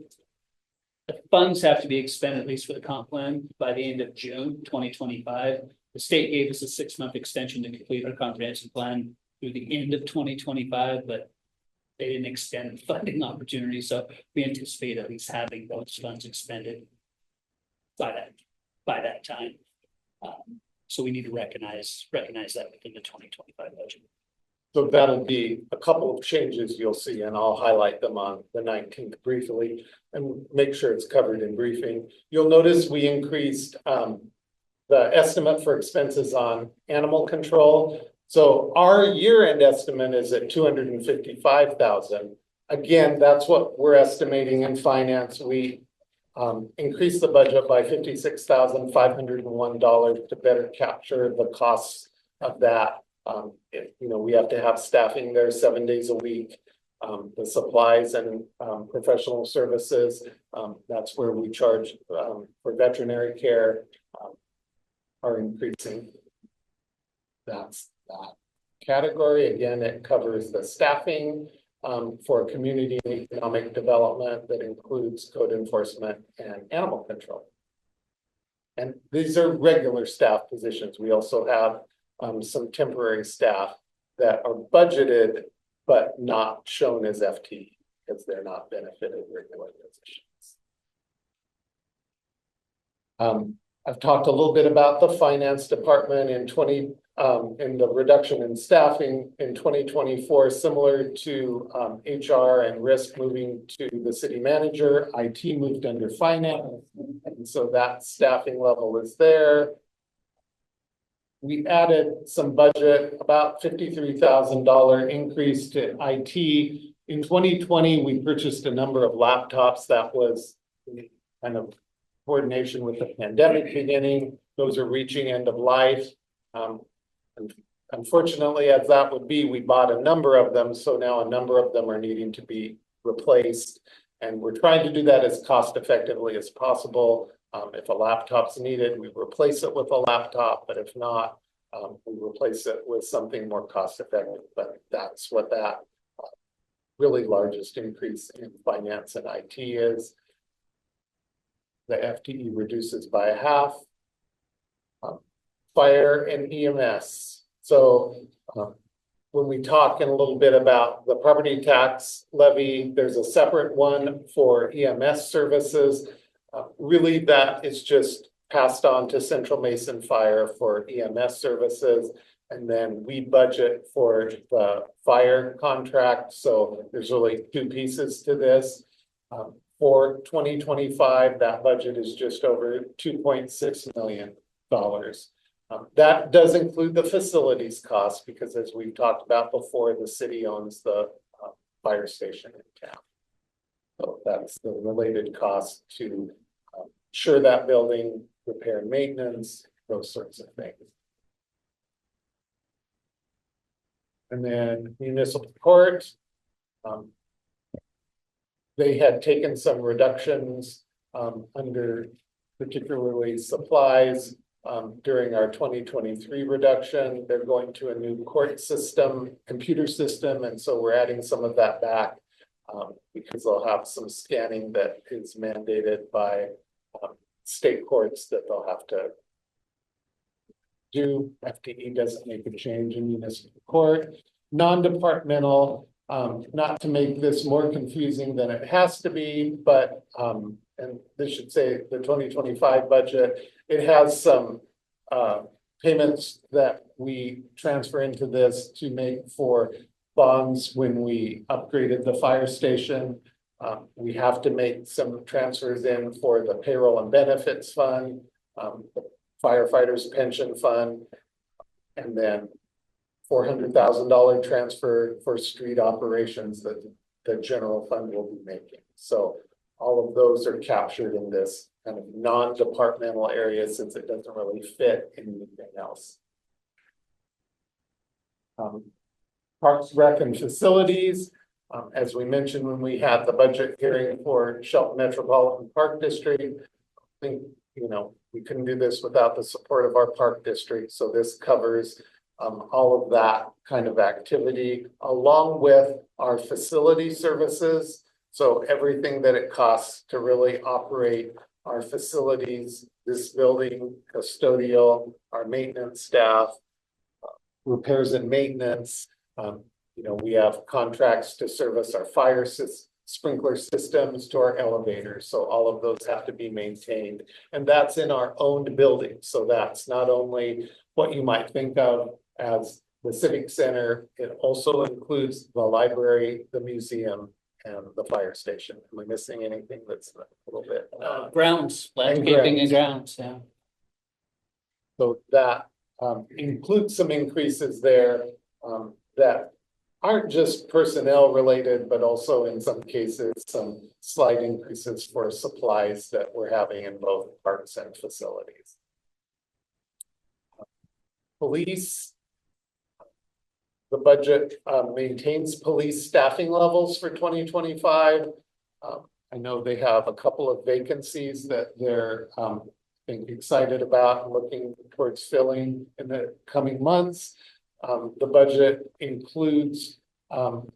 funds have to be expended, at least for the comp plan, by the end of June 2025. The state gave us a 6-month extension to complete our comprehensive plan through the end of 2025, but they didn't extend the funding opportunity. So we anticipate at least having those funds expended by that time. So we need to recognize that within the 2025 budget. So that'll be a couple of changes you'll see, and I'll highlight them on the 19th briefly and make sure it's covered in briefing. You'll notice we increased the estimate for expenses on animal control. So our year-end estimate is at $255,000. Again, that's what we're estimating in finance. We increased the budget by $56,501 to better capture the costs of that. We have to have staffing there 7 days a week. The supplies and professional services, that's where we charge for veterinary care, are increasing. That's that category. Again, it covers the staffing for community and economic development that includes code enforcement and animal control. And these are regular staff positions. We also have some temporary staff that are budgeted but not shown as FTE because they're not benefited regular positions. I've talked a little bit about the finance department in the reduction in staffing in 2024, similar to HR and risk moving to the city manager. IT moved under finance, and so that staffing level is there. We added some budget, about $53,000 increase to IT. In 2020, we purchased a number of laptops. That was kind of coordination with the pandemic beginning. Those are reaching end of life. Unfortunately, as that would be, we bought a number of them. So now a number of them are needing to be replaced. And we're trying to do that as cost effectively as possible. If a laptop's needed, we replace it with a laptop, but if not, we replace it with something more cost effective. But that's what that really largest increase in finance and IT is. The FTE reduces by half. Fire and EMS. So when we talk in a little bit about the property tax levy, there's a separate one for EMS services. Really, that is just passed on to Central Mason Fire for EMS services. And then we budget for the fire contract. So there's really two pieces to this. For 2025, that budget is just over $2.6 million. That does include the facilities cost because, as we've talked about before, the city owns the fire station in town. So that's the related cost to insure that building, repair and maintenance, those sorts of things. And then municipal court. They had taken some reductions under particularly supplies during our 2023 reduction. They're going to a new court system, computer system, and so we're adding some of that back because they'll have some scanning that is mandated by state courts that they'll have to do. FTE doesn't make a change in municipal court. non-departmental, not to make this more confusing than it has to be, but, and this should say the 2025 budget, it has some, payments that we transfer into this to make for bonds when we upgraded the fire station. We have to make some transfers in for the payroll and benefits fund, the firefighters pension fund, and then $400,000 transfer for street operations that the general fund will be making. So all of those are captured in this kind of non-departmental area since it doesn't really fit in anything else. Parks, Rec, and Facilities. As we mentioned when we had the budget hearing for Shelton Metropolitan Park District, I think, we couldn't do this without the support of our park district. So this covers all of that kind of activity along with our facility services. So everything that it costs to really operate our facilities, this building, custodial, our maintenance staff, repairs and maintenance. We have contracts to service our fire sprinkler systems to our elevators. So all of those have to be maintained. And that's in our owned building. So that's not only what you might think of as the Civic Center, it also includes the library, the museum, and the fire station. Am I missing anything that's a little bit? Grounds, landscaping and grounds, yeah. So that includes some increases there that aren't just personnel related, but also in some cases, some slight increases for supplies that we're having in both parks and facilities. Police. The budget maintains police staffing levels for 2025. I know they have a couple of vacancies that they're excited about and looking towards filling in the coming months. The budget includes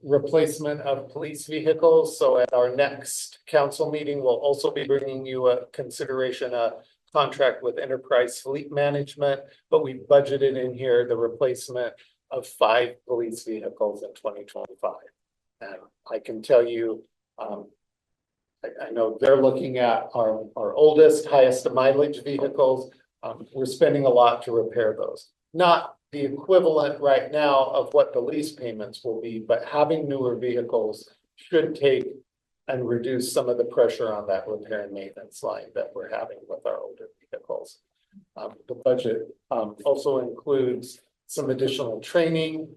replacement of police vehicles. So at our next council meeting, we'll also be bringing you a contract with Enterprise Fleet Management, but we budgeted in here the replacement of 5 police vehicles in 2025. And I can tell you, I know they're looking at our oldest, highest mileage vehicles. We're spending a lot to repair those. Not the equivalent right now of what the lease payments will be, but having newer vehicles should take and reduce some of the pressure on that repair and maintenance line that we're having with our older vehicles. The budget also includes some additional training,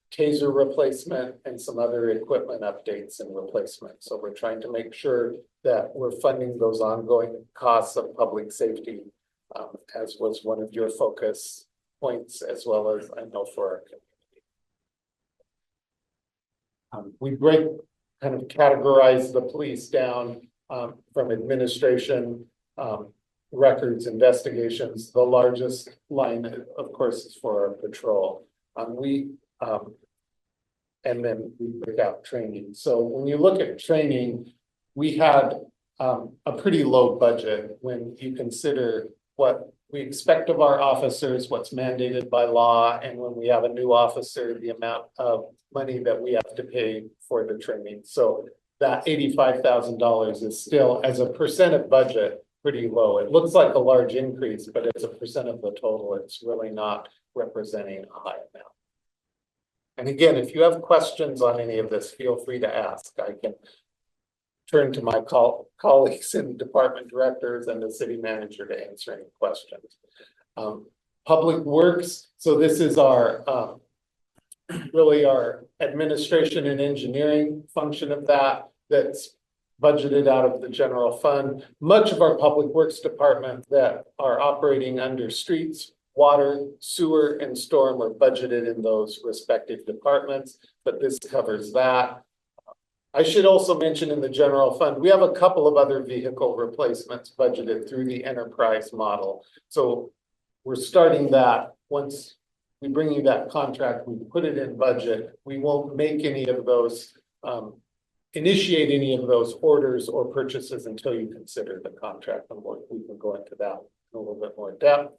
taser replacement, and some other equipment updates and replacement. So we're trying to make sure that we're funding those ongoing costs of public safety, as was one of your focus points, as well as I know for our community. We kind of categorize the police down from administration, records, investigations. The largest line, of course, is for our patrol. And then we break out training. So when you look at training, we had a pretty low budget when you consider what we expect of our officers, what's mandated by law, and when we have a new officer, the amount of money that we have to pay for the training. So that $85,000 is still, as a percent of budget, pretty low. It looks like a large increase, but as a percent of the total, it's really not representing a high amount. And again, if you have questions on any of this, feel free to ask. I can turn to my colleagues and department directors and the city manager to answer any questions. Public Works. So this is our really our administration and engineering function of that's budgeted out of the general fund. Much of our Public Works department that are operating under streets, water, sewer, and storm are budgeted in those respective departments, but this covers that. I should also mention in the general fund, we have a couple of other vehicle replacements budgeted through the enterprise model. So we're starting that once we bring you that contract, we put it in budget. We won't make any of those, initiate any of those orders or purchases until you consider the contract, and we can go into that in a little bit more depth.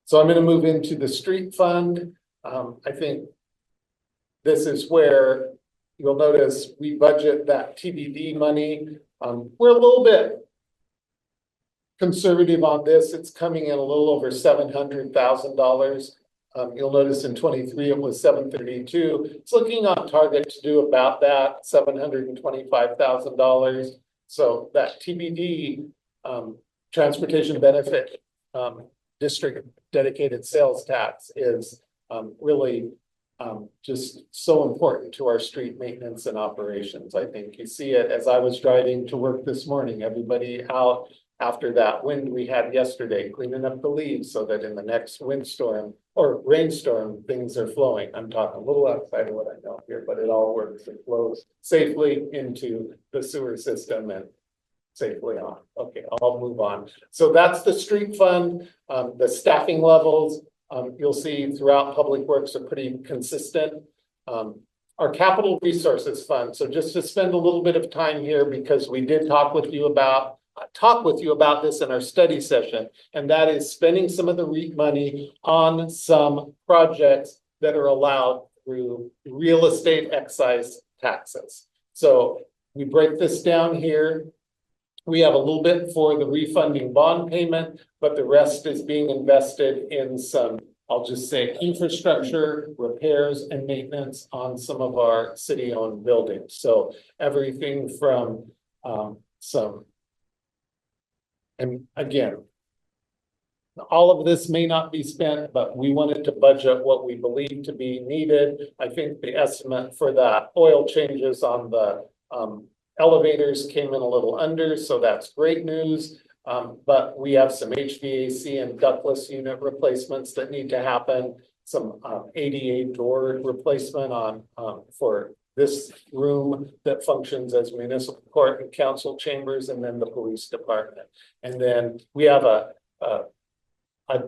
So I'm going to move into the street fund. I think this is where you'll notice we budget that TBD money. We're a little bit conservative on this. It's coming in a little over $700,000. You'll notice in 23 it was 732. It's looking on target to do about that, $725,000. So that TBD transportation benefit district dedicated sales tax is really just so important to our street maintenance and operations. I think you see it as I was driving to work this morning, everybody out after that wind we had yesterday, cleaning up the leaves so that in the next windstorm or rainstorm, things are flowing. I'm talking a little outside of what I know here, but it all works. It flows safely into the sewer system and safely on. Okay, I'll move on. So that's the street fund. The staffing levels, you'll see throughout Public Works are pretty consistent. Our capital resources fund. So just to spend a little bit of time here, because we did talk with you about this in our study session, and that is spending some of the REIT money on some projects that are allowed through real estate excise taxes. So we break this down here. We have a little bit for the refunding bond payment, but the rest is being invested in some, I'll just say, infrastructure, repairs, and maintenance on some of our city-owned buildings. So everything from and again, all of this may not be spent, but we wanted to budget what we believe to be needed. I think the estimate for that oil changes on the elevators came in a little under, so that's great news. But we have some HVAC and ductless unit replacements that need to happen. Some ADA door replacement on for this room that functions as municipal court and council chambers, and then the police department. And then we have a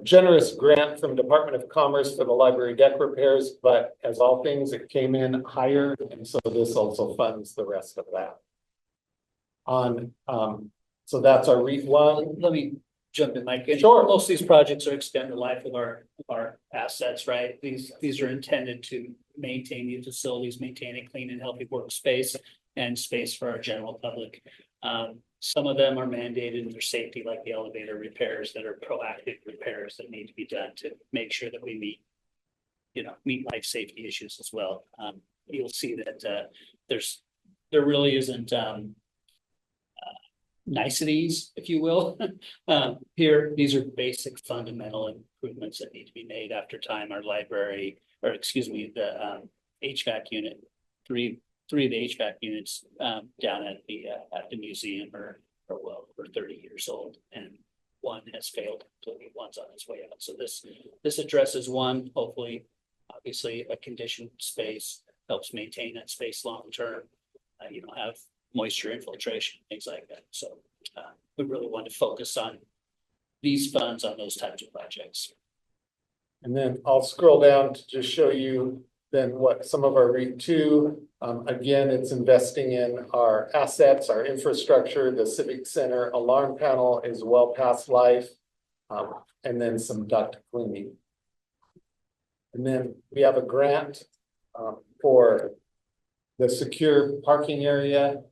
generous grant from Department of Commerce for the library deck repairs, but as all things, it came in higher, and so this also funds the rest of that. So that's our REIT one. Let me jump in, Mike. Sure. Most of these projects are extend the life of our assets, right? These are intended to maintain these facilities, maintain a clean and healthy workspace and space for our general public. Some of them are mandated for safety, like the elevator repairs that are proactive repairs that need to be done to make sure that we meet life safety issues as well. You'll see that there really isn't niceties, if you will. Here, these are basic fundamental improvements that need to be made after time. Our library, or excuse me, the HVAC unit, three of the HVAC units down at the museum are well over 30 years old, and one has failed completely. One's on its way out. So this addresses one. Hopefully, obviously, a conditioned space helps maintain that space long term. You don't have moisture infiltration, things like that. So we really want to focus on these funds on those types of projects. And then I'll scroll down to just show you then what some of our REIT 2, again, it's investing in our assets, our infrastructure, the Civic Center alarm panel is well past life, and then some duct cleaning. And then we have a grant for the secure parking area.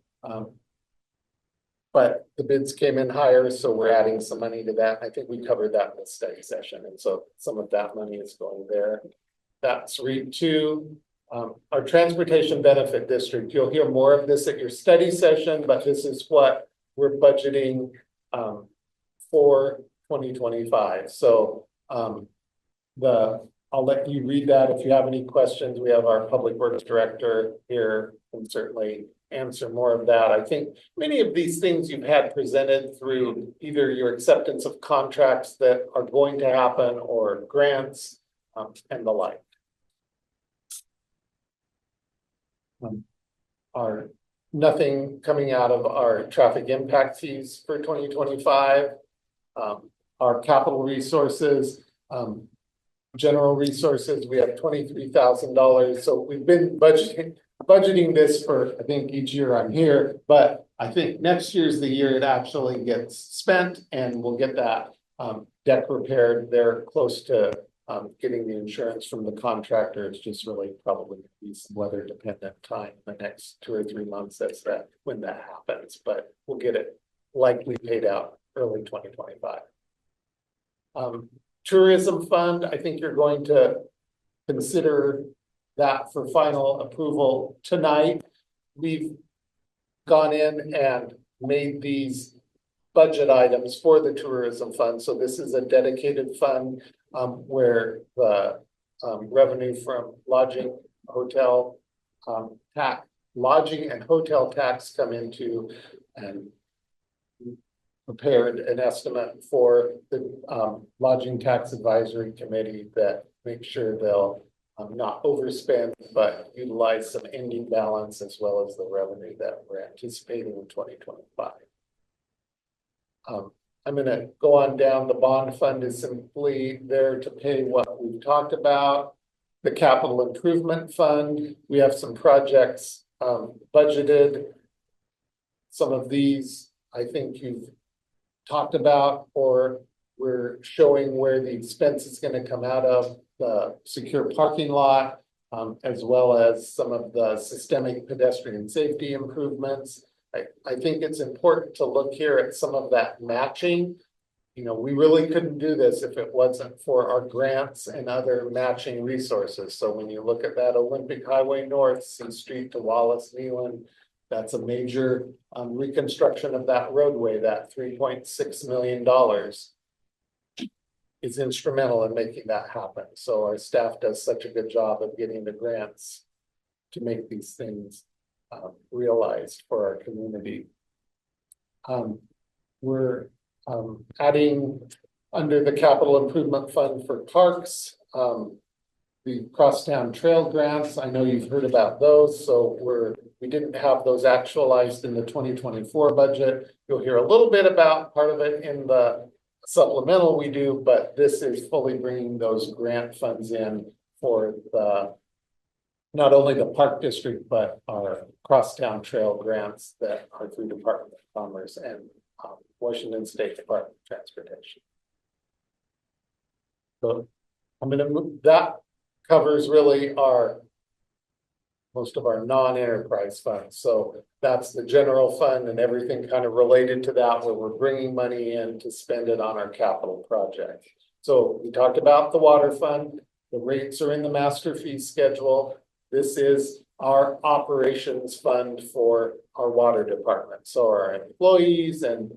But the bids came in higher, so we're adding some money to that. I think we covered that in the study session. And so some of that money is going there. That's REIT 2. Our transportation benefit district, you'll hear more of this at your study session, but this is what we're budgeting for 2025. So I'll let you read that. If you have any questions, we have our public works director here and certainly answer more of that. I think many of these things you've had presented through either your acceptance of contracts that are going to happen or grants and the like. Our nothing coming out of our traffic impact fees for 2025. Our capital resources, general resources, we have $23,000. So we've been budgeting this for, I think each year I'm here, but I think next year's the year it actually gets spent, and we'll get that deck repaired. They're close to getting the insurance from the contractor. It's just really probably gonna be some weather dependent time in the next 2 or 3 months when that happens, but we'll get it likely paid out early 2025. Tourism fund, I think you're going to consider that for final approval tonight. We've gone in and made these budget items for the tourism fund. So this is a dedicated fund where the revenue from lodging, hotel, lodging and hotel tax come into, and prepared an estimate for the Lodging Tax Advisory Committee that makes sure they'll not overspend, but utilize some ending balance as well as the revenue that we're anticipating in 2025. I'm going to go on down. The bond fund is simply there to pay what we've talked about. The capital improvement fund, we have some projects budgeted. Some of these I think you've talked about, or we're showing where the expense is going to come out of. The secure parking lot, as well as some of the systemic pedestrian safety improvements. I think it's important to look here at some of that matching. You know, we really couldn't do this if it wasn't for our grants and other matching resources. So when you look at that Olympic Highway North, C Street to Wallace Neyland, that's a major reconstruction of that roadway. That $3.6 million is instrumental in making that happen. So our staff does such a good job of getting the grants to make these things realized for our community. We're adding under the capital improvement fund for parks, the Crosstown Trail grants. I know you've heard about those. So we didn't have those actualized in the 2024 budget. You'll hear a little bit about part of it in the supplemental we do, but this is fully bringing those grant funds in for not only the park district, but our Crosstown Trail grants that are through Department of Commerce and Washington State Department of Transportation. So I'm going to move, that covers really most of our non-enterprise funds. So that's the general fund and everything kind of related to that, where we're bringing money in to spend it on our capital project. So we talked about the water fund. The rates are in the master fee schedule. This is our operations fund for our water department. So our employees and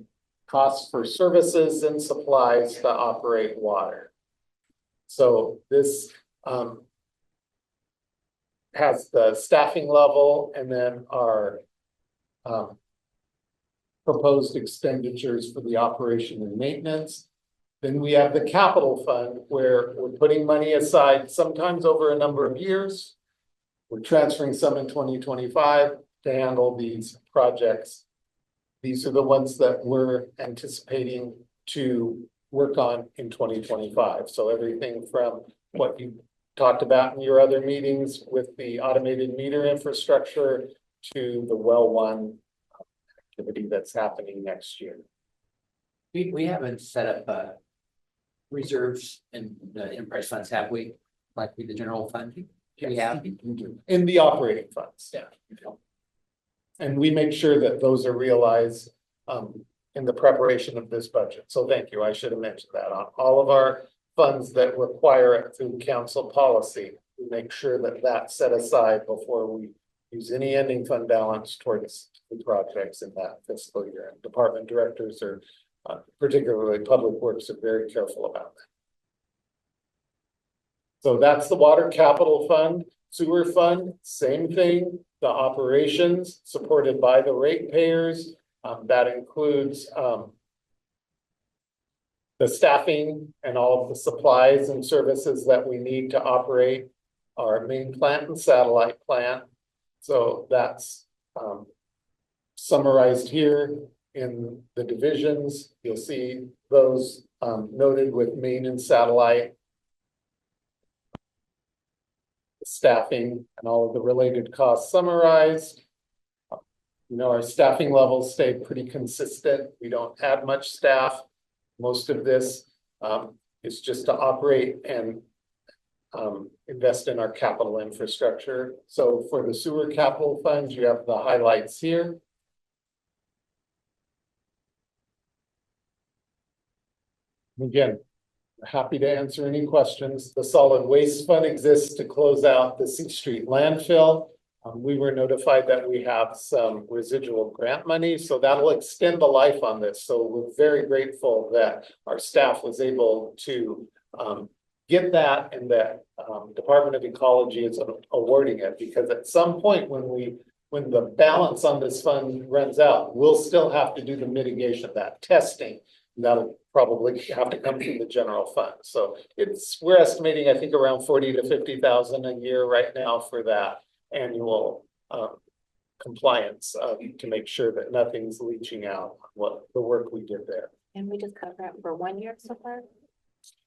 costs for services and supplies to operate water. So this has the staffing level and then our proposed expenditures for the operation and maintenance. Then we have the capital fund where we're putting money aside sometimes over a number of years. We're transferring some in 2025 to handle these projects. These are the ones that we're anticipating to work on in 2025. So everything from what you talked about in your other meetings with the automated meter infrastructure to the well one activity that's happening next year. We haven't set up reserves in the enterprise funds, have we? Like the general fund? We have in the operating funds. Yeah. And we make sure that those are realized in the preparation of this budget. So thank you. I should have mentioned that on all of our funds that require it through council policy. We make sure that that's set aside before we use any ending fund balance towards the projects in that fiscal year. And department directors are particularly public works are very careful about that. So that's the water capital fund. Sewer fund, same thing. The operations supported by the ratepayers. That includes the staffing and all of the supplies and services that we need to operate our main plant and satellite plant. So that's summarized here in the divisions. You'll see those noted with main and satellite. Staffing and all of the related costs summarized. You know, our staffing levels stay pretty consistent. We don't add much staff. Most of this is just to operate and invest in our capital infrastructure. So for the sewer capital funds, you have the highlights here. Again, happy to answer any questions. The solid waste fund exists to close out the C Street landfill. We were notified that we have some residual grant money, so that'll extend the life on this. So we're very grateful that our staff was able to get that, and that Department of Ecology is awarding it, because at some point when the balance on this fund runs out, we'll still have to do the mitigation, that testing. That'll probably have to come from the general fund. So we're estimating, I think, around 40 to 50,000 a year right now for that annual compliance to make sure that nothing's leaching out what the work we did there. And we just cover it for 1 year so far?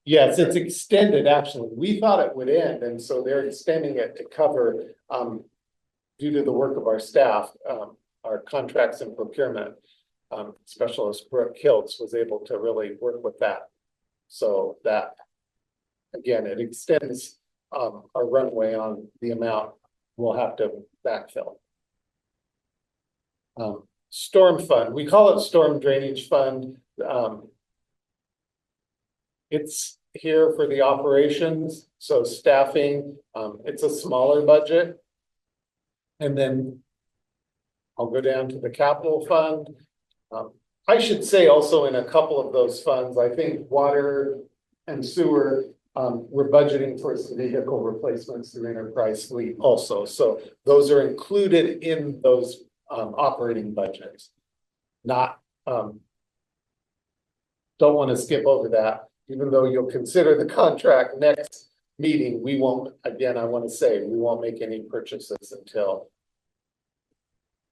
Yes, it's extended, actually. We thought it would end, and so they're extending it to cover, due to the work of our staff, our contracts and procurement. Specialist Brooke Kiltz was able to really work with that. So that, again, it extends our runway on the amount we'll have to backfill. Storm fund, we call it storm drainage fund. It's here for the operations, so staffing, it's a smaller budget. And then I'll go down to the capital fund. I should say also in a couple of those funds, I think water and sewer, we're budgeting for some vehicle replacements through enterprise fleet also. So those are included in those operating budgets. Not, don't want to skip over that, even though you'll consider the contract next meeting. We won't, again, I want to say, we won't make any purchases until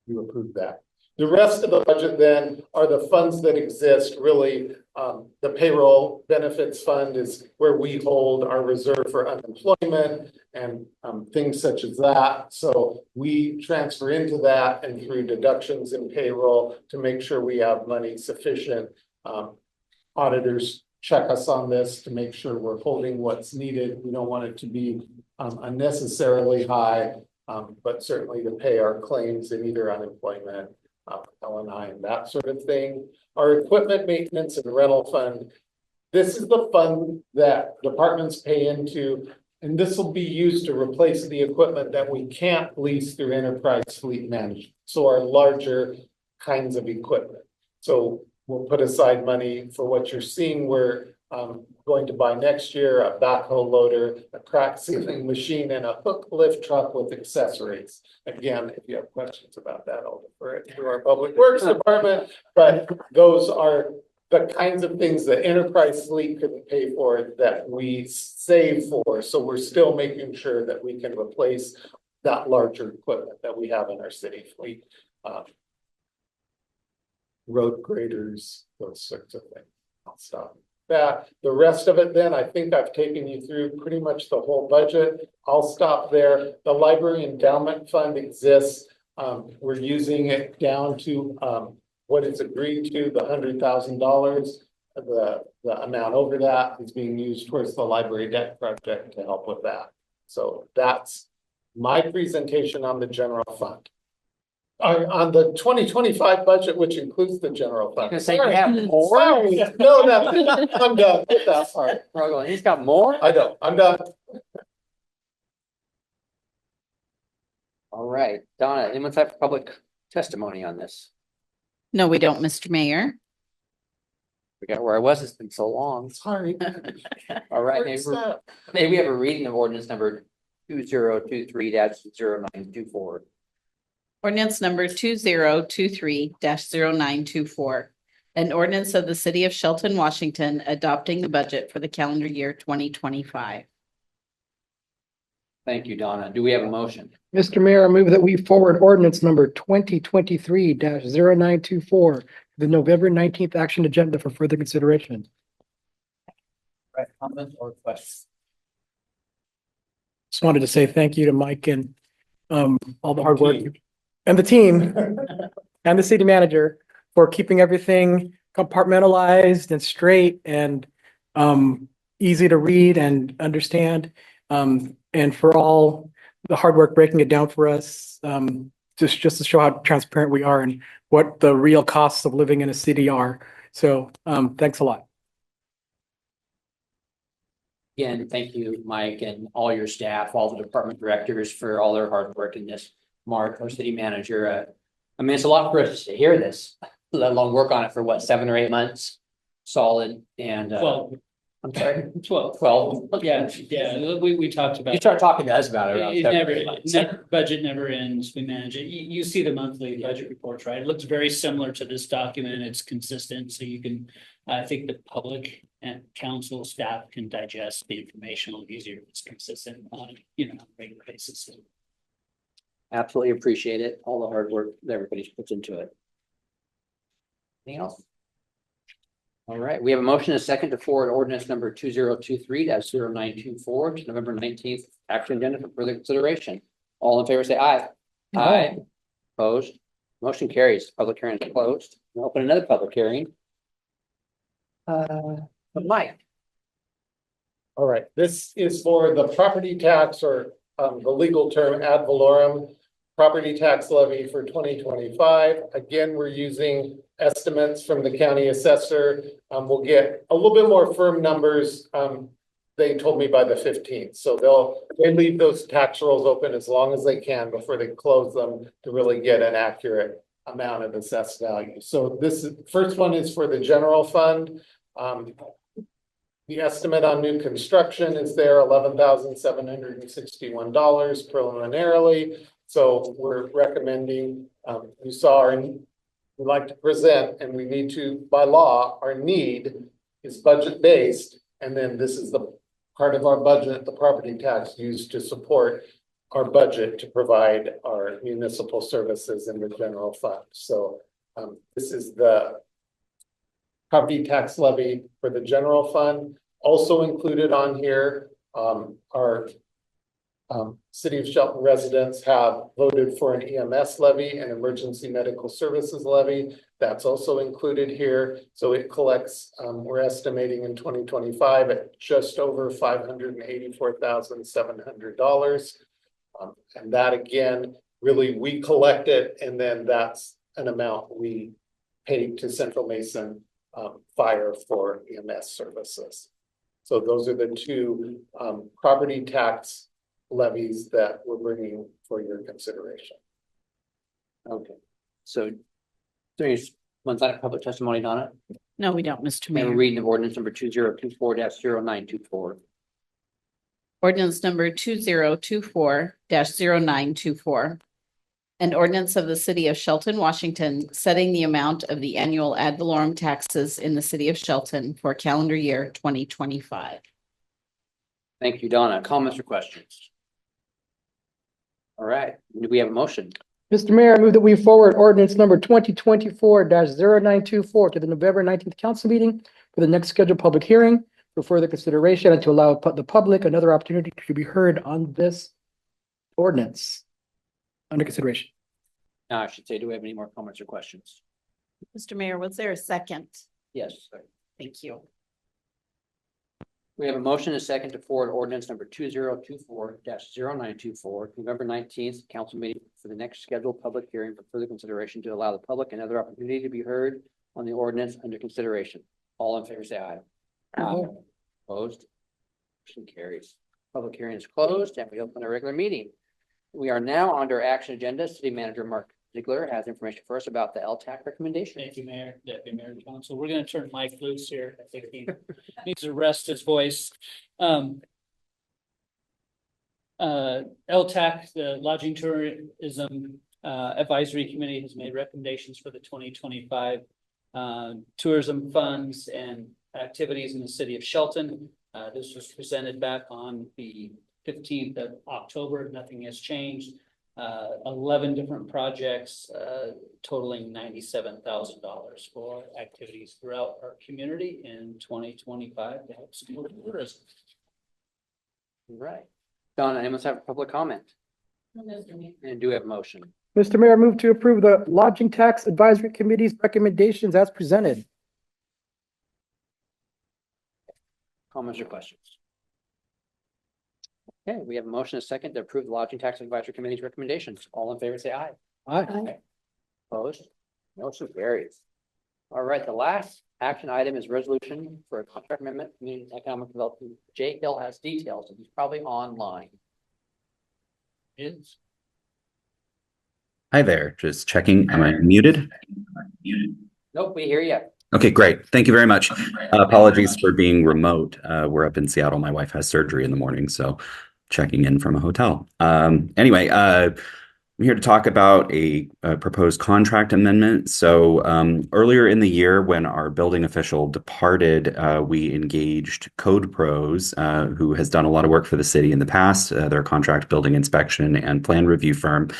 you approve that. The rest of the budget then are the funds that exist really. The payroll benefits fund is where we hold our reserve for unemployment and things such as that. So we transfer into that and through deductions in payroll to make sure we have money sufficient. Auditors check us on this to make sure we're holding what's needed. We don't want it to be unnecessarily high, but certainly to pay our claims in either unemployment, L&I, and that sort of thing. Our equipment maintenance and rental fund. This is the fund that departments pay into, and this will be used to replace the equipment that we can't lease through enterprise fleet management. So our larger kinds of equipment. So we'll put aside money for what you're seeing. We're going to buy next year a backhoe loader, a crack sealing machine, and a hook lift truck with accessories. Again, if you have questions about that, I'll defer it to our public works department. But those are the kinds of things that enterprise fleet couldn't pay for that we save for. So we're still making sure that we can replace that larger equipment that we have in our city fleet. Road graders, those sorts of things. I'll stop that. The rest of it then, I think I've taken you through pretty much the whole budget. I'll stop there. The library endowment fund exists. We're using it down to what is agreed to, the $100,000. The amount over that is being used towards the library debt project to help with that. So that's my presentation on the general fund. On the 2025 budget, which includes the general fund. Say you have more? Sorry. No, I'm done with that part. He's got more? I don't, I'm done. All right, Donna, anyone have public testimony on this? No, we don't, Mr. Mayor. Forgot where I was, it's been so long. Sorry. All right, Where's that? maybe we have a reading of ordinance number 2023-0924. Ordinance number 2023-0924. An ordinance of the city of Shelton, Washington, adopting the budget for the calendar year 2025. Thank you, Donna. Do we have a motion? Mr. Mayor, I move that we forward ordinance number 2023-0924 to the November 19th action agenda for further consideration. Right, comments or questions? Just wanted to say thank you to Mike and all the hard work and the team and the city manager for keeping everything compartmentalized and straight and easy to read and understand. and for all the hard work breaking it down for us, just to show how transparent we are and what the real costs of living in a city are. So, thanks a lot. Again, thank you, Mike, and all your staff, all the department directors for all their hard work in this. Mark, our city manager, I mean, it's a lot for us to hear this, let alone work on it for what, 7 or 8 months? Solid and, 12, I'm sorry, 12. 12. Yeah, we talked about. You start talking to us about it around It 7 or never, 8 months. budget never ends. We manage it. You see the monthly budget reports, right? It looks very similar to this document. It's consistent, so you can, I think the public and council staff can digest the information a little easier. If it's consistent on, on a regular basis. Absolutely appreciate it, all the hard work that everybody puts into it. Anything else? All right, we have a motion and a second to forward ordinance number 2023-0924 to November 19th action agenda for further consideration. All in favor, say aye. Aye. Opposed? Motion carries. Public hearing is closed. We'll open another public hearing. Mike. All right, this is for the property tax or the legal term ad valorem property tax levy for 2025. Again, we're using estimates from the county assessor. We'll get a little bit more firm numbers. They told me by the 15th. So they leave those tax rolls open as long as they can before they close them to really get an accurate amount of assessed value. So this first one is for the general fund. The estimate on new construction is there, $11,761 preliminarily. So we're recommending, you saw we'd like to present, and we need to, by law, our need is budget based. And then this is the part of our budget, the property tax used to support our budget to provide our municipal services in the general fund. So this is the property tax levy for the general fund. Also included on here, our City of Shelton residents have voted for an EMS levy, an emergency medical services levy. That's also included here. So it collects, we're estimating in 2025 at just over $584,700. And that again, really we collect it, and then that's an amount we pay to Central Mason Fire for EMS services. So those are the two property tax levies that we're bringing for your consideration. Okay, so there's one side of public testimony, Donna. No, we don't, Mr. May we Mayor. read the ordinance number 2024-0924. Ordinance number 2024-0924. An ordinance of the city of Shelton, Washington, setting the amount of the annual ad valorem taxes in the city of Shelton for calendar year 2025. Thank you, Donna. Comments or questions? All right, do we have a motion? Mr. Mayor, I move that we forward ordinance number 2024-0924 to the November 19th council meeting for the next scheduled public hearing for further consideration and to allow the public another opportunity to be heard on this ordinance under consideration. I should say, do we have any more comments or questions? Mr. Mayor, was there a second? Yes. Thank you. We have a motion and a second to forward ordinance number 2024-0924, November 19th, council meeting for the next scheduled public hearing for further consideration to allow the public another opportunity to be heard on the ordinance under consideration. All in favor, say aye. Aye. Opposed? Motion carries. Public hearing is closed and we open a regular meeting. We are now under action agenda. City Manager Mark Ziegler has information for us about the LTAC recommendation. Thank you, Mayor, Deputy Mayor and Council. We're gonna turn Mike loose here. I think he needs to rest his voice. LTAC, the Lodging Tourism Advisory Committee, has made recommendations for the 2025 tourism funds and activities in the city of Shelton. This was presented back on the 15th of October. Nothing has changed. 11 different projects totaling $97,000 for activities throughout our community in 2025 to help support tourism. Right. Donna, anyone have a public comment? And do we have a motion? Mr. Mayor, I move to approve the Lodging Tax Advisory Committee's recommendations as presented. Comments or questions? Okay, we have a motion, a second to approve the Lodging Tax Advisory Committee's recommendations. All in favor, say aye. Aye. Opposed? Motion carries. All right, the last action item is resolution for a contract amendment, community economic development. Jay Hill has details, and he's probably online. Is. Hi there, just checking. Am I muted? Nope, we hear you. Okay, great. Thank you very much. Apologies for being remote. We're up in Seattle. My wife has surgery in the morning, so checking in from a hotel. Anyway, I'm here to talk about a proposed contract amendment. So earlier in the year, when our building official departed, we engaged Code Pros, who has done a lot of work for the city in the past. They're a contract building inspection and plan review firm.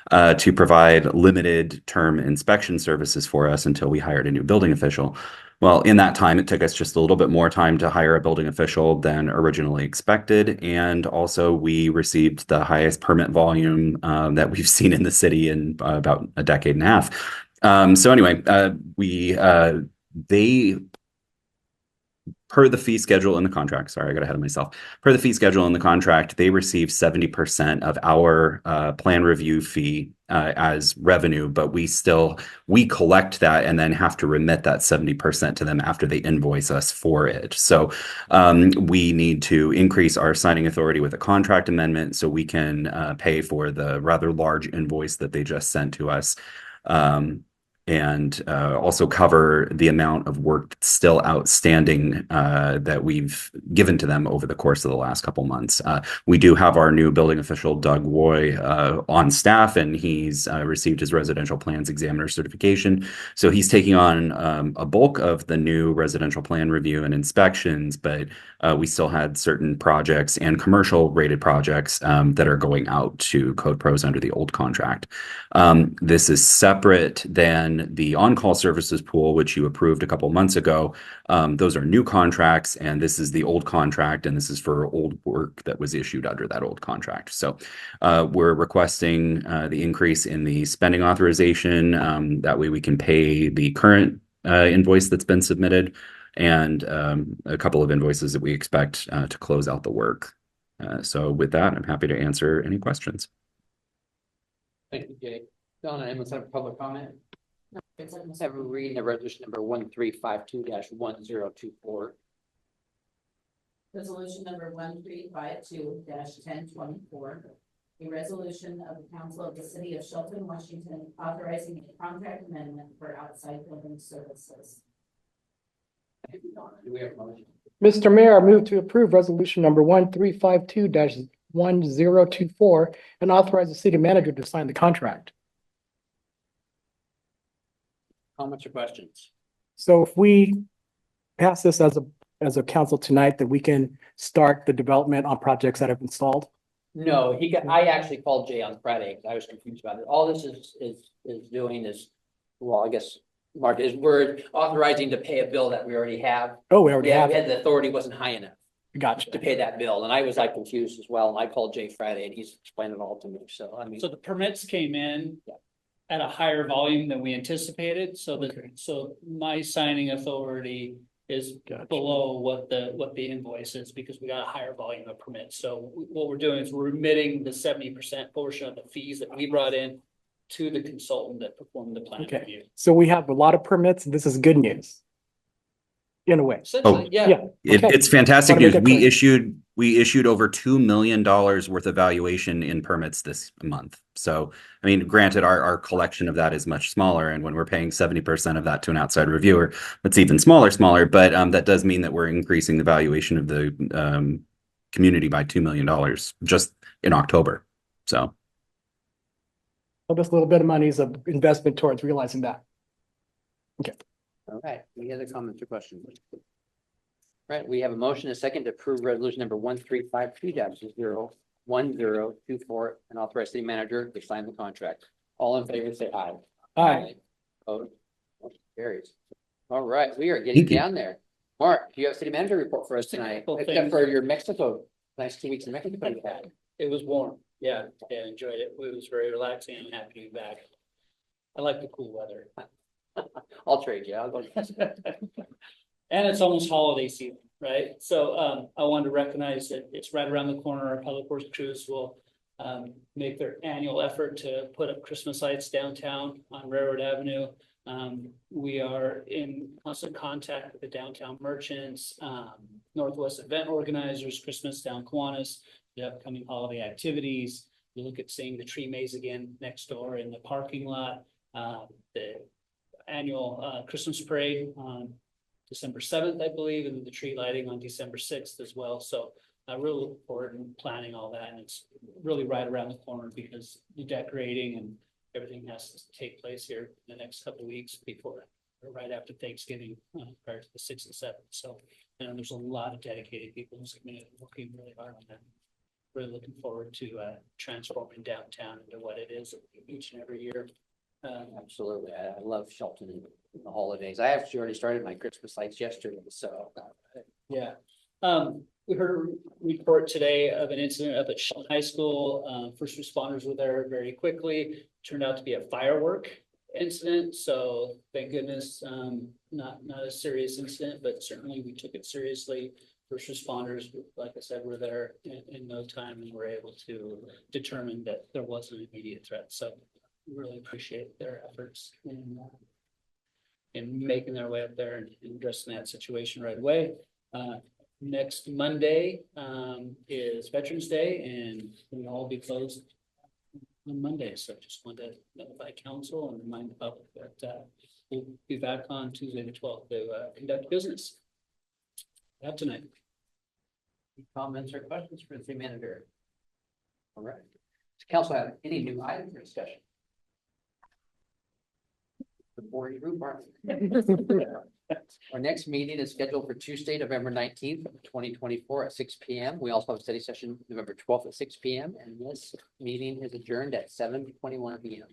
To provide limited term inspection services for us until we hired a new building official. Well, in that time, it took us just a little bit more time to hire a building official than originally expected. And also we received the highest permit volume that we've seen in the city in about a decade and a half. So anyway, they per the fee schedule in the contract, sorry, I got ahead of myself. Per the fee schedule in the contract, they receive 70% of our plan review fee as revenue, but we collect that and then have to remit that 70% to them after they invoice us for it. So we need to increase our signing authority with a contract amendment so we can pay for the rather large invoice that they just sent to us. And also cover the amount of work still outstanding that we've given to them over the course of the last couple months. We do have our new building official, Doug Roy, on staff, and he's received his residential plans examiner certification. So he's taking on a bulk of the new residential plan review and inspections, but we still had certain projects and commercial rated projects that are going out to Code Pros under the old contract. This is separate than the on-call services pool, which you approved a couple months ago. Those are new contracts, and this is the old contract, and this is for old work that was issued under that old contract. So we're requesting the increase in the spending authorization. That way we can pay the current invoice that's been submitted and a couple of invoices that we expect to close out the work. So with that, I'm happy to answer any questions. Thank you, Jay. Donna, anyone have a public comment? Let's have a reading the resolution number 1352-1024. Resolution number 1352-1024. A resolution of the Council of the City of Shelton, Washington, authorizing a contract amendment for outside building services. Thank you, Donna. Do we have a motion? Mr. Mayor, I move to approve resolution number 1352-1024 and authorize the city manager to sign the contract. Comments or questions? So if we pass this as a council tonight, that we can start the development on projects that have been stalled? No, I actually called Jay on Friday because I was confused about it. All this is doing is, well, I guess, Mark, is we're authorizing to pay a bill that we already have. Oh, we already Yeah, have we it. had the authority wasn't high enough Gotcha. to pay that bill, and I was like confused as well. And I called Jay Friday, and he's explained it all to me. So I mean, So the permits came in Yeah. at a higher volume than we anticipated, so Okay. so my signing authority is Gotcha. below what the invoice is because we got a higher volume of permits. So what we're doing is we're remitting the 70% portion of the fees that we brought in to the consultant that performed the plan Okay. review. So we have a lot of permits, and this is good news. In a way. Essentially, yeah. Yeah. Okay. It's fantastic Wanna make news. it clear. We issued over $2 million worth of valuation in permits this month. So, I mean, granted, our collection of that is much smaller. And when we're paying 70% of that to an outside reviewer, that's even smaller, but that does mean that we're increasing the valuation of the community by $2 million just in October. So. So this little bit of money is an investment towards realizing that. all right. Any other comments or questions? Right, we have a motion, a second to approve resolution number 1352-1024 and authorize city manager to sign the contract. All in favor, say aye. Aye. Opposed? Motion carries. All right, we are getting Thank you. down there. Mark, do you have a city manager report for us tonight? Couple Except things. for your Mexico, nice 2 weeks in Mexico you had. It was warm. Yeah, enjoyed it. It was very relaxing. I'm happy to be back. I like the cool weather. I'll trade you. I'll go. And it's almost holiday season. right? So I wanted to recognize that it's right around the corner. Our public works crews will make their annual effort to put up Christmas lights downtown on Railroad Avenue. We are in constant contact with the downtown merchants, Northwest event organizers, Christmas down Kiwanis, the upcoming holiday activities. You look at seeing the tree maze again next door in the parking lot, the annual Christmas parade on December 7th, I believe, and the tree lighting on December 6th as well. So I really look forward to planning all that, and it's really right around the corner because the decorating and everything has to take place here in the next couple of weeks before or right after Thanksgiving, prior to the 6th and 7th. So, you know, there's a lot of dedicated people who's working really hard on that. Really looking forward to transforming downtown into what it is each and every year. Absolutely. I love Shelton in the holidays. I actually already started my Christmas lights yesterday, so. Yeah. We heard a report today of an incident up at Shelton High School. First responders were there very quickly. Turned out to be a firework incident. So thank goodness, not a serious incident, but certainly we took it seriously. First responders, like I said, were there in no time and were able to determine that there was an immediate threat. So really appreciate their efforts in making their way up there and addressing that situation right away. Next Monday is Veterans Day, and we'll all be closed on Monday. So just wanted to notify council and remind the public that we'll be back on Tuesday the 12th to conduct business. That tonight. Any comments or questions for the city manager? All right. Does council have any new items for discussion? The boring group, Our next meeting is scheduled for Tuesday, November 19th, 2024 at 6 p.m. We also have a study session November 12th at 6 p.m. And this meeting is adjourned at 7:21 p.m.